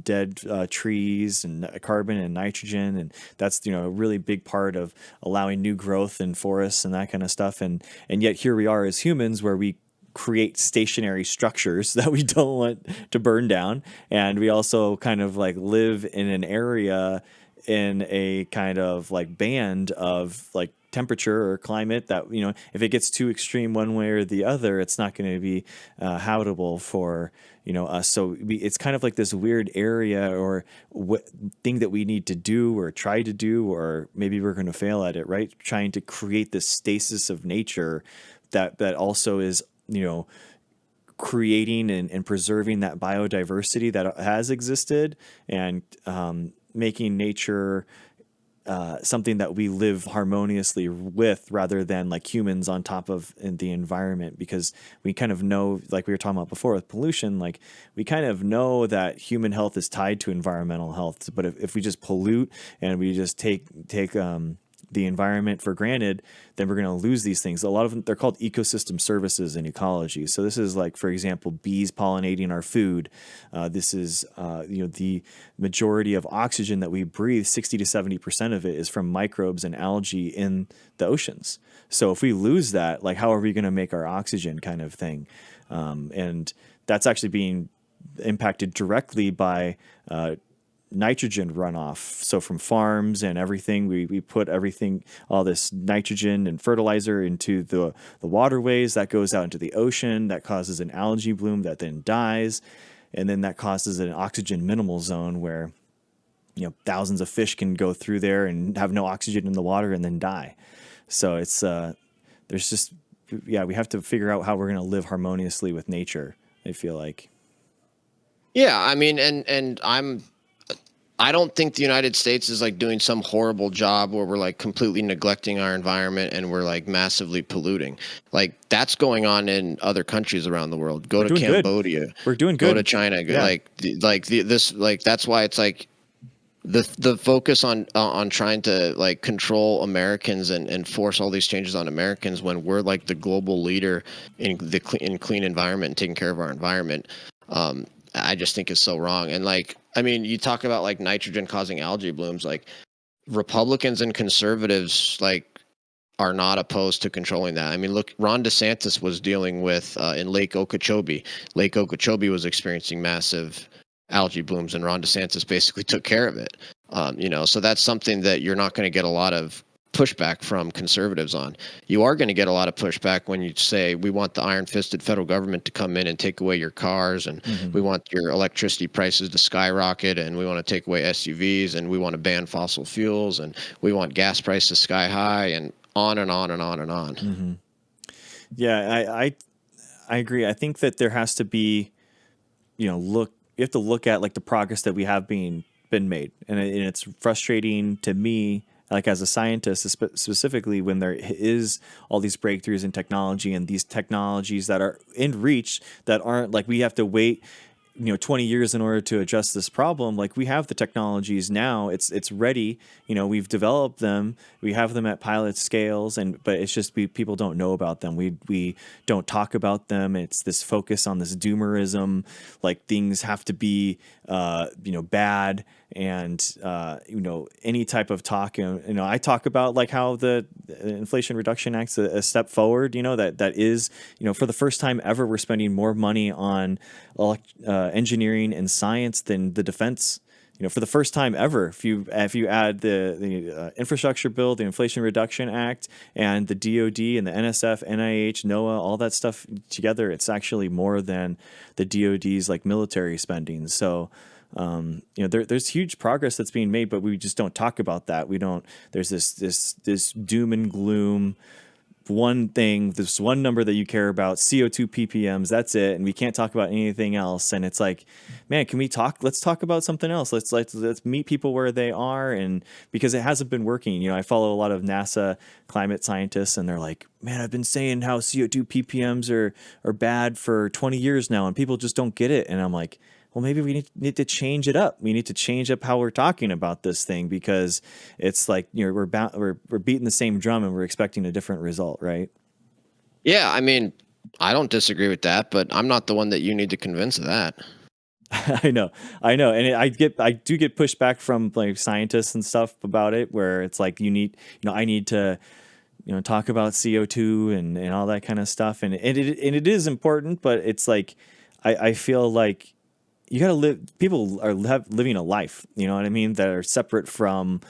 dead trees and carbon and nitrogen, and that's a really big part of allowing new growth in forests and that kind of stuff. And yet here we are as humans where we create stationary structures that we don't want to burn down, and we also kind of like live in an area in a kind of like band of like temperature or climate that if it gets too extreme one way or the other, it's not going to be habitable for us. So it's kind of like this weird area or thing that we need to do or try to do, or maybe we're going to fail at it, right? Trying to create this stasis of nature that also is creating and preserving that biodiversity that has existed, and making nature something that we live harmoniously with, rather than like humans on top of the environment. Because we kind of know, like we were talking about before with pollution, like we kind of know that human health is tied to environmental health. But if we just pollute and we just take the environment for granted, then we're going to lose these things. A lot of them, they're called ecosystem services in ecology. So this is like, for example, bees pollinating our food. This is, the majority of oxygen that we breathe, 60 to 70% of it is from microbes and algae in the oceans. So if we lose that, like, how are we going to make our oxygen kind of thing? And that's actually being impacted directly by nitrogen runoff. So from farms and everything, we put everything, all this nitrogen and fertilizer into the waterways that goes out into the ocean, that causes an algae bloom that then dies. And then that causes an oxygen minimal zone where, thousands of fish can go through there and have no oxygen in the water and then die. So it's, there's just, we have to figure out how we're going to live harmoniously with nature, I feel like. Yeah. I mean, and I don't think the United States is like doing some horrible job where we're like completely neglecting our environment and we're like massively polluting. Like that's going on in other countries around the world. Go to Cambodia. Good. We're doing good. Go to China. Yeah. That's why it's like the focus on trying to like control Americans and force all these changes on Americans when we're like the global leader in clean environment and taking care of our environment. I just think is so wrong. And like, I mean, you talk about like nitrogen causing algae blooms, like Republicans and conservatives like are not opposed to controlling that. I mean, look, Ron DeSantis was dealing with in Lake Okeechobee. Lake Okeechobee was experiencing massive algae blooms, and Ron DeSantis basically took care of it. So that's something that you're not going to get a lot of pushback from conservatives on. You are going to get a lot of pushback when you say we want the iron-fisted federal government to come in and take away your cars, and we want your electricity prices to skyrocket, and we want to take away SUVs, and we want to ban fossil fuels, and we want gas prices sky high, and on and on and on and on. Mm-hmm. Yeah, I agree. I think that there has to be, you have to look at like the progress that we have been made, and it's frustrating to me like as a scientist, specifically when there is all these breakthroughs in technology and these technologies that are in reach that aren't like we have to wait 20 years in order to address this problem. Like we have the technologies now, it's ready. We've developed them, we have them at pilot scales, but it's just people don't know about them. We don't talk about them. It's this focus on this doomerism, like things have to be bad, and any type of talk. I talk about like how the Inflation Reduction Act's a step forward. That is for the first time ever we're spending more money on engineering and science than the defense. For the first time ever, if you add the infrastructure bill, the Inflation Reduction Act, and the DoD and the NSF, NIH, NOAA, all that stuff together, it's actually more than the DoD's like military spending. So there's huge progress that's being made, but we just don't talk about that. We don't. There's this doom and gloom. One thing, this one number that you care about, CO2 ppms, that's it, and we can't talk about anything else. And it's like, man, can we talk? Let's talk about something else. Let's meet people where they are, and because it hasn't been working. I follow a lot of NASA climate scientists, and they're like, man, I've been saying how CO2 ppms are bad for 20 years now, and people just don't get it. And I'm like, well, maybe we need to change it up. We need to change up how we're talking about this thing, because it's like we're beating the same drum and we're expecting a different result, right? Yeah, I mean, I don't disagree with that, but I'm not the one that you need to convince of that. I know, and I do get pushback from like scientists and stuff about it, where it's like I need to talk about CO2 and all that kind of stuff, and it is important, but it's like I feel like you got to live. People are living a life, you know what I mean, that are separate from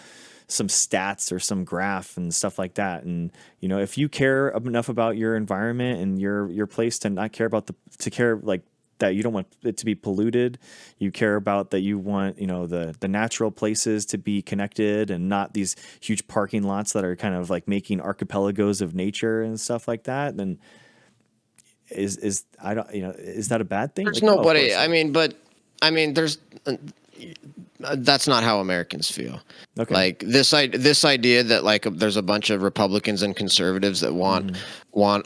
some stats or some graph and stuff like that. And if you care enough about your environment and your place to not care about to care like that, you don't want it to be polluted. You care about that. You want the natural places to be connected and not these huge parking lots that are kind of like making archipelagos of nature and stuff like that. Then is that a bad thing? There's like, nobody. No, There's. That's not how Americans feel. okay. Like this idea that like there's a bunch of Republicans and conservatives that want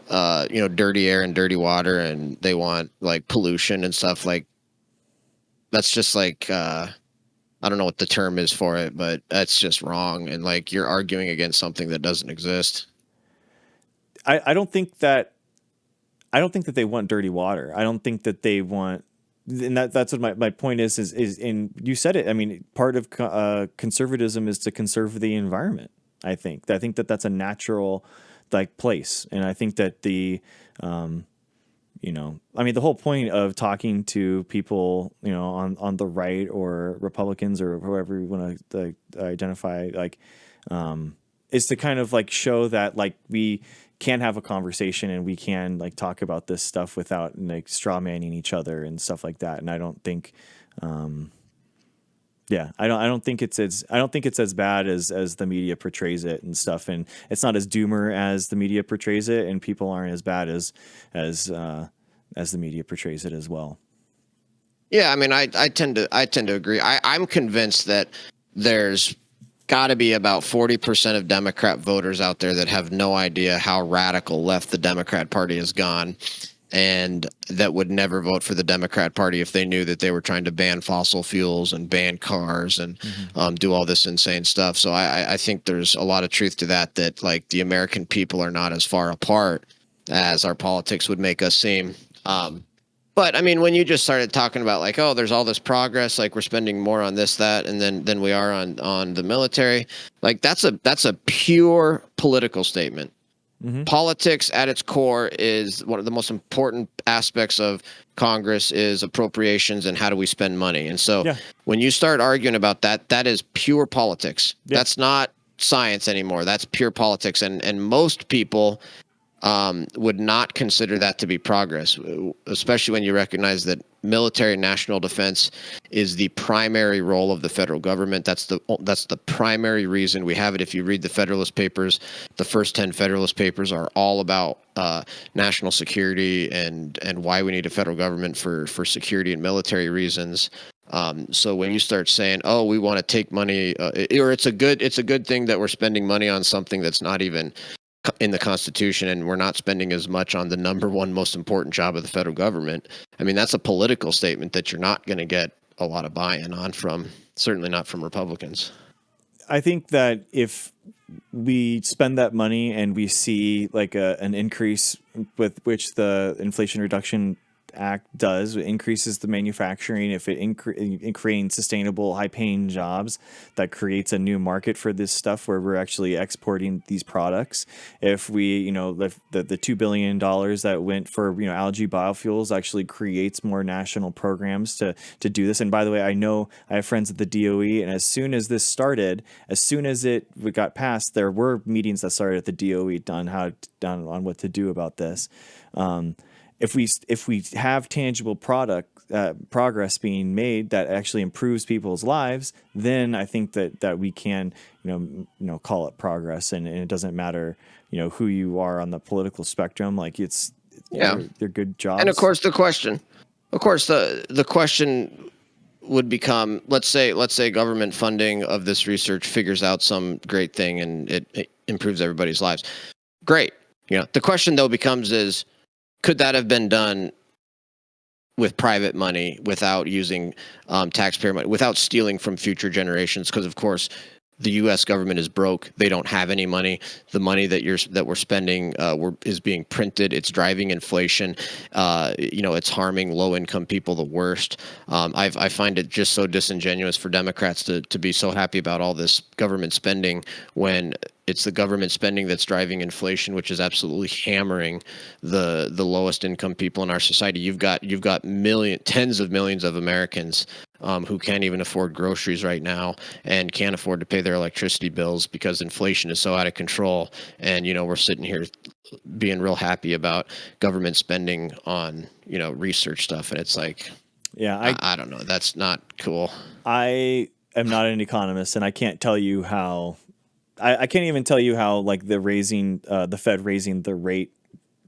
dirty air and dirty water, and they want like pollution and stuff. Like that's just like I don't know what the term is for it, but that's just wrong. And like you're arguing against something that doesn't exist. I don't think that they want dirty water. I don't think that they want, and that's what my point is, and you said it. I mean, part of conservatism is to conserve the environment. I think that that's a natural like place. And I think that the whole point of talking to people, on the right or Republicans or whoever you want to identify, like, is to kind of like show that like we can have a conversation and we can like talk about this stuff without like straw manning each other and stuff like that. And I don't think, I don't think it's as bad as the media portrays it and stuff. And it's not as doomer as the media portrays it, and people aren't as bad as the media portrays it as well. Yeah, I mean, I tend to agree. I'm convinced that there's got to be about 40% of Democrat voters out there that have no idea how radical left the Democrat Party has gone, and that would never vote for the Democrat Party if they knew that they were trying to ban fossil fuels and ban cars and do all this insane stuff. So I think there's a lot of truth to that like the American people are not as far apart as our politics would make us seem. But I mean, when you just started talking about like, oh, there's all this progress, like we're spending more on this, that, and then we are on the military, like that's a pure political statement. Mm-hmm. Politics at its core is one of the most important aspects of Congress is appropriations and how do we spend money. And so when you start arguing about that is pure politics. Yeah. That's not science anymore. That's pure politics. And most people would not consider that to be progress, especially when you recognize that military and national defense is the primary role of the federal government. That's the primary reason we have it. If you read the Federalist Papers, the first 10 Federalist Papers are all about national security and why we need a federal government for security and military reasons. So when you start saying, "Oh, we want to take money," or it's a good thing that we're spending money on something that's not even in the Constitution, and we're not spending as much on the number one most important job of the federal government. I mean, that's a political statement that you're not going to get a lot of buy-in on from, certainly not from Republicans. I think that if we spend that money and we see like an increase with which the Inflation Reduction Act does, it increases the manufacturing. If it creates sustainable, high-paying jobs, that creates a new market for this stuff where we're actually exporting these products. If we, the $2 billion that went for algae biofuels actually creates more national programs to do this. And by the way, I know I have friends at the DOE, and as soon as this started, as soon as it got passed, there were meetings that started at the DOE on what to do about this. If we have tangible progress being made that actually improves people's lives, then I think that we can call it progress, and it doesn't matter who you are on the political spectrum. Like they're good jobs. And of course the question would become, let's say government funding of this research figures out some great thing and it improves everybody's lives. Great. The question though becomes is, could that have been done with private money, without using taxpayer money, without stealing from future generations? Because of course, the U.S. government is broke. They don't have any money. The money that we're spending is being printed. It's driving inflation. It's harming low-income people the worst. I find it just so disingenuous for Democrats to be so happy about all this government spending when it's the government spending that's driving inflation, which is absolutely hammering the lowest income people in our society. You've got tens of millions of Americans who can't even afford groceries right now and can't afford to pay their electricity bills because inflation is so out of control. And we're sitting here being real happy about government spending on research stuff, and it's like, yeah, I don't know, that's not cool. I am not an economist, and I can't tell you how. I can't even tell you how like the Fed raising the rate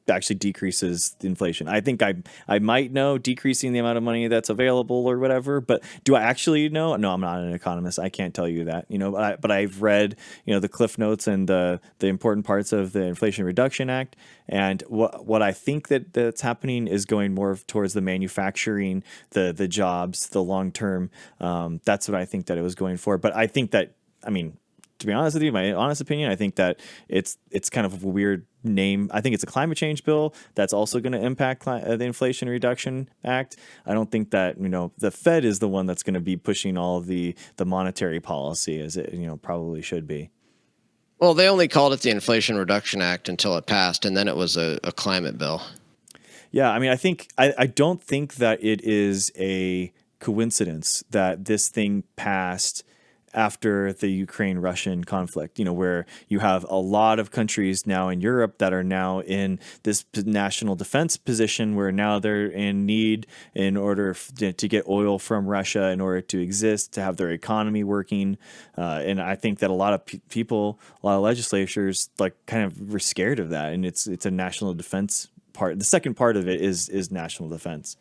actually decreases the inflation. I think I might know decreasing the amount of money that's available or whatever, but do I actually know? No, I'm not an economist. I can't tell you that. But I've read the Cliff Notes and the important parts of the Inflation Reduction Act, and what I think that's happening is going more towards the manufacturing, the jobs, the long term. That's what I think that it was going for. But I think that, to be honest with you, my honest opinion, I think that it's kind of a weird name. I think it's a climate change bill that's also going to impact the Inflation Reduction Act. I don't think that the Fed is the one that's going to be pushing all of the monetary policy as it probably should be. Well, they only called it the Inflation Reduction Act until it passed, and then it was a climate bill. Yeah, I don't think that it is a coincidence that this thing passed after the Ukraine-Russian conflict, where you have a lot of countries now in Europe that are now in this national defense position where now they're in need in order to get oil from Russia in order to exist, to have their economy working. And I think that a lot of people, a lot of legislatures like kind of were scared of that. And it's a national defense part. The second part of it is national defense.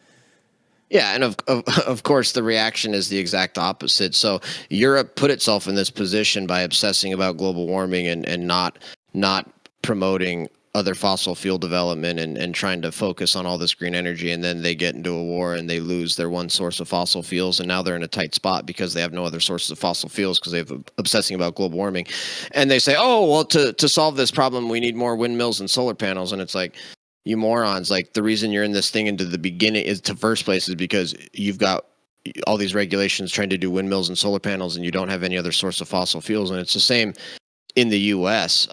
Yeah, and of course the reaction is the exact opposite. So Europe put itself in this position by obsessing about global warming and not promoting other fossil fuel development and trying to focus on all this green energy, and then they get into a war and they lose their one source of fossil fuels, and now they're in a tight spot because they have no other sources of fossil fuels because they've obsessing about global warming. And they say, oh, well, to solve this problem we need more windmills and solar panels, and it's like, you morons, like the reason you're in this thing into the beginning is to first place is because you've got all these regulations trying to do windmills and solar panels and you don't have any other source of fossil fuels. And it's the same in the US.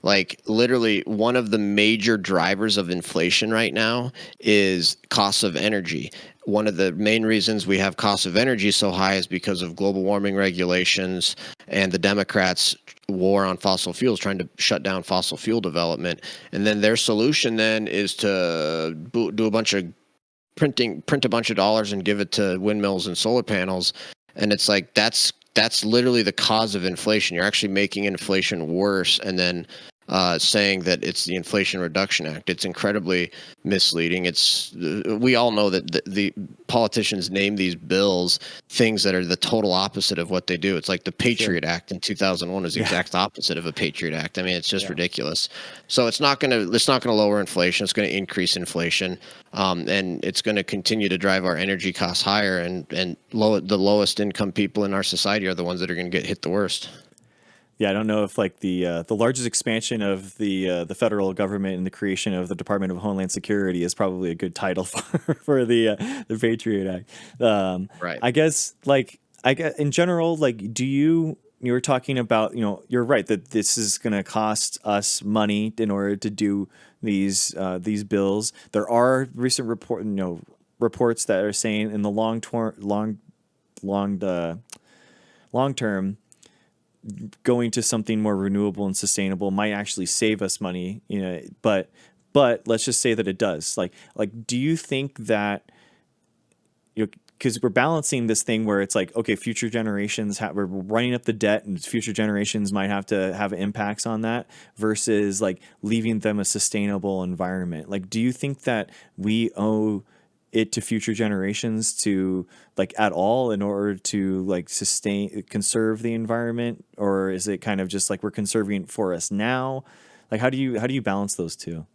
Like literally one of the major drivers of inflation right now is costs of energy. One of the main reasons we have costs of energy so high is because of global warming regulations and the Democrats' war on fossil fuels, trying to shut down fossil fuel development. And then their solution then is to do a bunch of print a bunch of dollars and give it to windmills and solar panels. And it's like, that's literally the cause of inflation. You're actually making inflation worse. And then saying that it's the Inflation Reduction Act. It's incredibly misleading. We all know that the politicians name these bills things that are the total opposite of what they do. It's like the Sure. Patriot Act in 2001 is the Yeah. exact opposite of a Patriot Act. I mean, it's just Yeah. ridiculous. So it's not going to lower inflation. It's going to increase inflation, and it's going to continue to drive our energy costs higher. And the lowest income people in our society are the ones that are going to get hit the worst. Yeah, I don't know if like the largest expansion of the federal government and the creation of the Department of Homeland Security is probably a good title for the Patriot Act. Right. I guess like I guess in general, like you were talking about, you're right that this is going to cost us money in order to do these bills. There are recent reports that are saying in the long long term, going to something more renewable and sustainable might actually save us money, but let's just say that it does. Like do you think that, because we're balancing this thing where it's like, okay, future generations we're running up the debt and future generations might have to have impacts on that versus like leaving them a sustainable environment. Like, do you think that we owe it to future generations to like at all in order to like conserve the environment, or is it kind of just like we're conserving it for us now? Like how do you balance those two?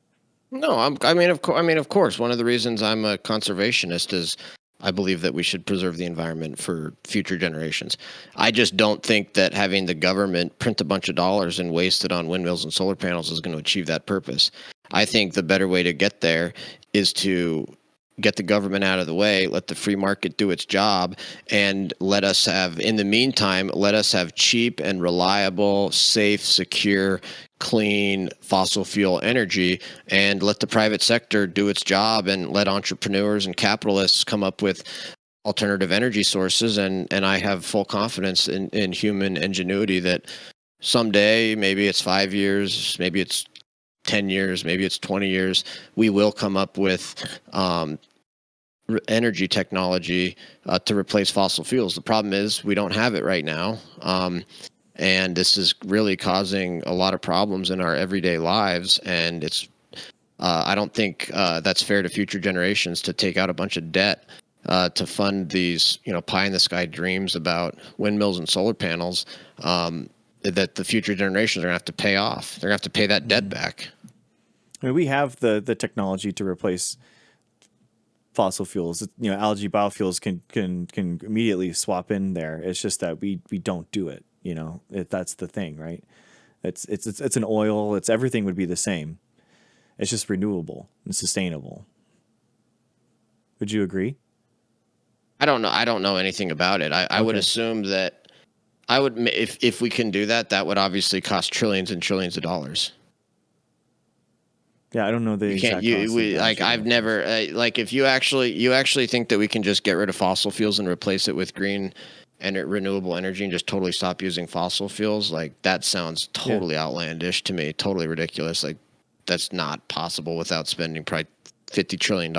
No, of course. One of the reasons I'm a conservationist is I believe that we should preserve the environment for future generations. I just don't think that having the government print a bunch of dollars and waste it on windmills and solar panels is going to achieve that purpose. I think the better way to get there is to get the government out of the way, let the free market do its job, and in the meantime, let us have cheap and reliable, safe, secure, clean fossil fuel energy, and let the private sector do its job, and let entrepreneurs and capitalists come up with alternative energy sources. And I have full confidence in human ingenuity that someday, maybe it's 5 years, maybe it's 10 years, maybe it's 20 years, we will come up with energy technology to replace fossil fuels. The problem is we don't have it right now. And this is really causing a lot of problems in our everyday lives. And I don't think that's fair to future generations to take out a bunch of debt to fund these, pie in the sky dreams about windmills and solar panels that the future generations are going to have to pay off. They're going to have to pay that debt back. I mean, we have the technology to replace fossil fuels. Algae biofuels can immediately swap in there. It's just that we don't do it. That's the thing, right? It's an oil. It's everything would be the same. It's just renewable and sustainable. Would you agree? I don't know. I don't know anything about it. I would Okay. assume that if we can do that, that would obviously cost trillions and trillions of dollars. Yeah, I don't know the You can't exact cost of like algae I've biofuels. never like if you actually think that we can just get rid of fossil fuels and replace it with green and renewable energy and just totally stop using fossil fuels, like that sounds Yeah. totally outlandish to me, totally ridiculous. Like that's not possible without spending probably $50 trillion.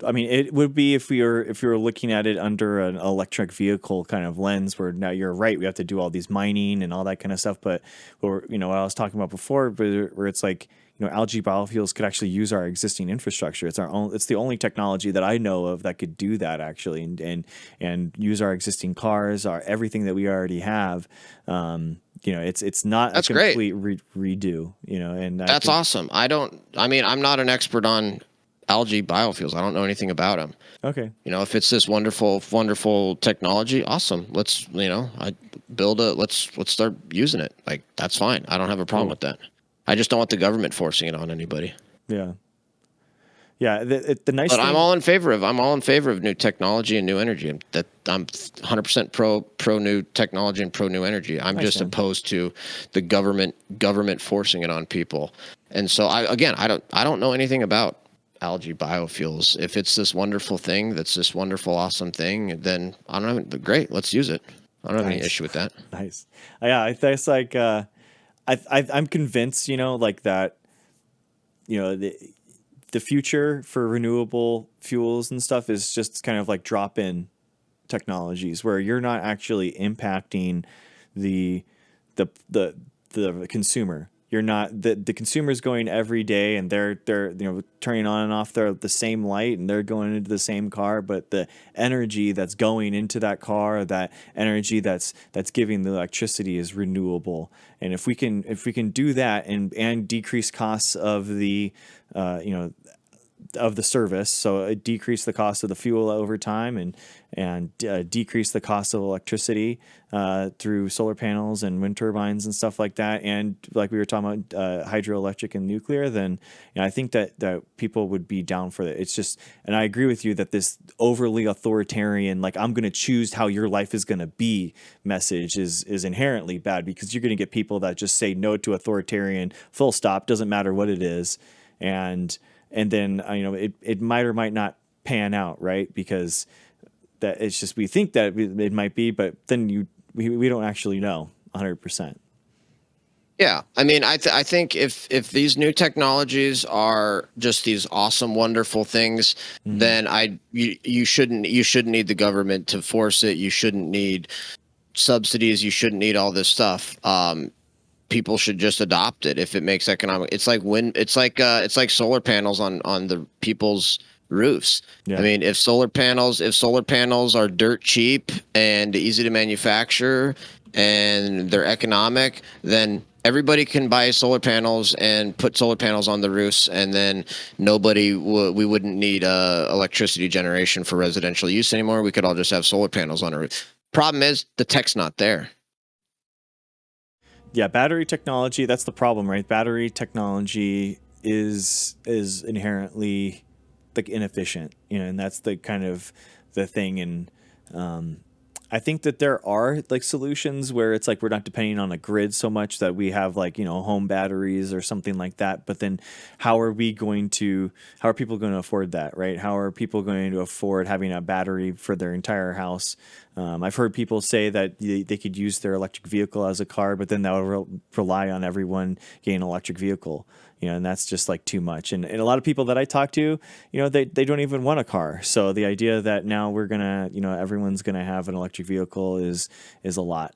I mean, it would be if we were looking at it under an electric vehicle kind of lens. Where now you're right, we have to do all these mining and all that kind of stuff. But what I was talking about before, where it's like algae biofuels could actually use our existing infrastructure. It's the only technology that I know of that could do that actually, and use our existing cars, our everything that we already have. It's not a That's great. complete redo. And I That's think awesome. I'm not an expert on algae biofuels. I don't know anything about them. okay. If it's this wonderful, wonderful technology, awesome. Let's start using it. Like that's fine. I don't have a problem Cool. with that. I just don't want the government forcing it on anybody. Yeah. Yeah. The nice But thing. I'm all in favor of new technology and new energy. I'm 100% pro new technology and pro new energy. I'm Nice, just man. opposed to the government forcing it on people. And so I don't know anything about algae biofuels. If it's this wonderful thing, that's this wonderful awesome thing, then I don't have great. Let's use it. I don't have any Nice. issue with that. Nice. Yeah, I think it's like I'm convinced, like that, the future for renewable fuels and stuff is just kind of like drop in technologies where you're not actually impacting the the the consumer. You're not the consumer's going every day, and they're turning on and off the same light, and they're going into the same car, but the energy that's going into that car, that energy that's giving the electricity, is renewable. And if we can do that and decrease costs of the of the service, so it decrease the cost of the fuel over time, and decrease the cost of electricity through solar panels and wind turbines and stuff like that, and like we were talking about hydroelectric and nuclear, then I think that people would be down for it. It's just, and I agree with you that this overly authoritarian, like I'm going to choose how your life is going to be message is inherently bad, because you're going to get people that just say no to authoritarian, full stop, doesn't matter what it is, and then it might or might not pan out, right? Because that it's just, we think that it might be, but then we don't actually know 100%. Yeah, I mean, I think if these new technologies are just these awesome, wonderful things, Mm-hmm. then you shouldn't need the government to force it. You shouldn't need subsidies. You shouldn't need all this stuff. People should just adopt it if it makes economic. It's like solar panels on the people's roofs. I Yeah. mean, if solar panels are dirt cheap and easy to manufacture and they're economic, then everybody can buy solar panels and put solar panels on the roofs, and then we wouldn't need electricity generation for residential use anymore. We could all just have solar panels on a roof. Problem is, the tech's not there. Yeah, battery technology, that's the problem, right? Battery technology is inherently like inefficient, and that's the kind of the thing. And um I think that there are like solutions where it's like we're not depending on a grid so much, that we have like home batteries or something like that. But then how are people going to afford that, right? How are people going to afford having a battery for their entire house? I've heard people say that they could use their electric vehicle as a car, but then that would rely on everyone getting an electric vehicle, and that's just like too much. And a lot of people that I talk to, they don't even want a car. So the idea that now we're gonna, everyone's gonna have an electric vehicle is a lot.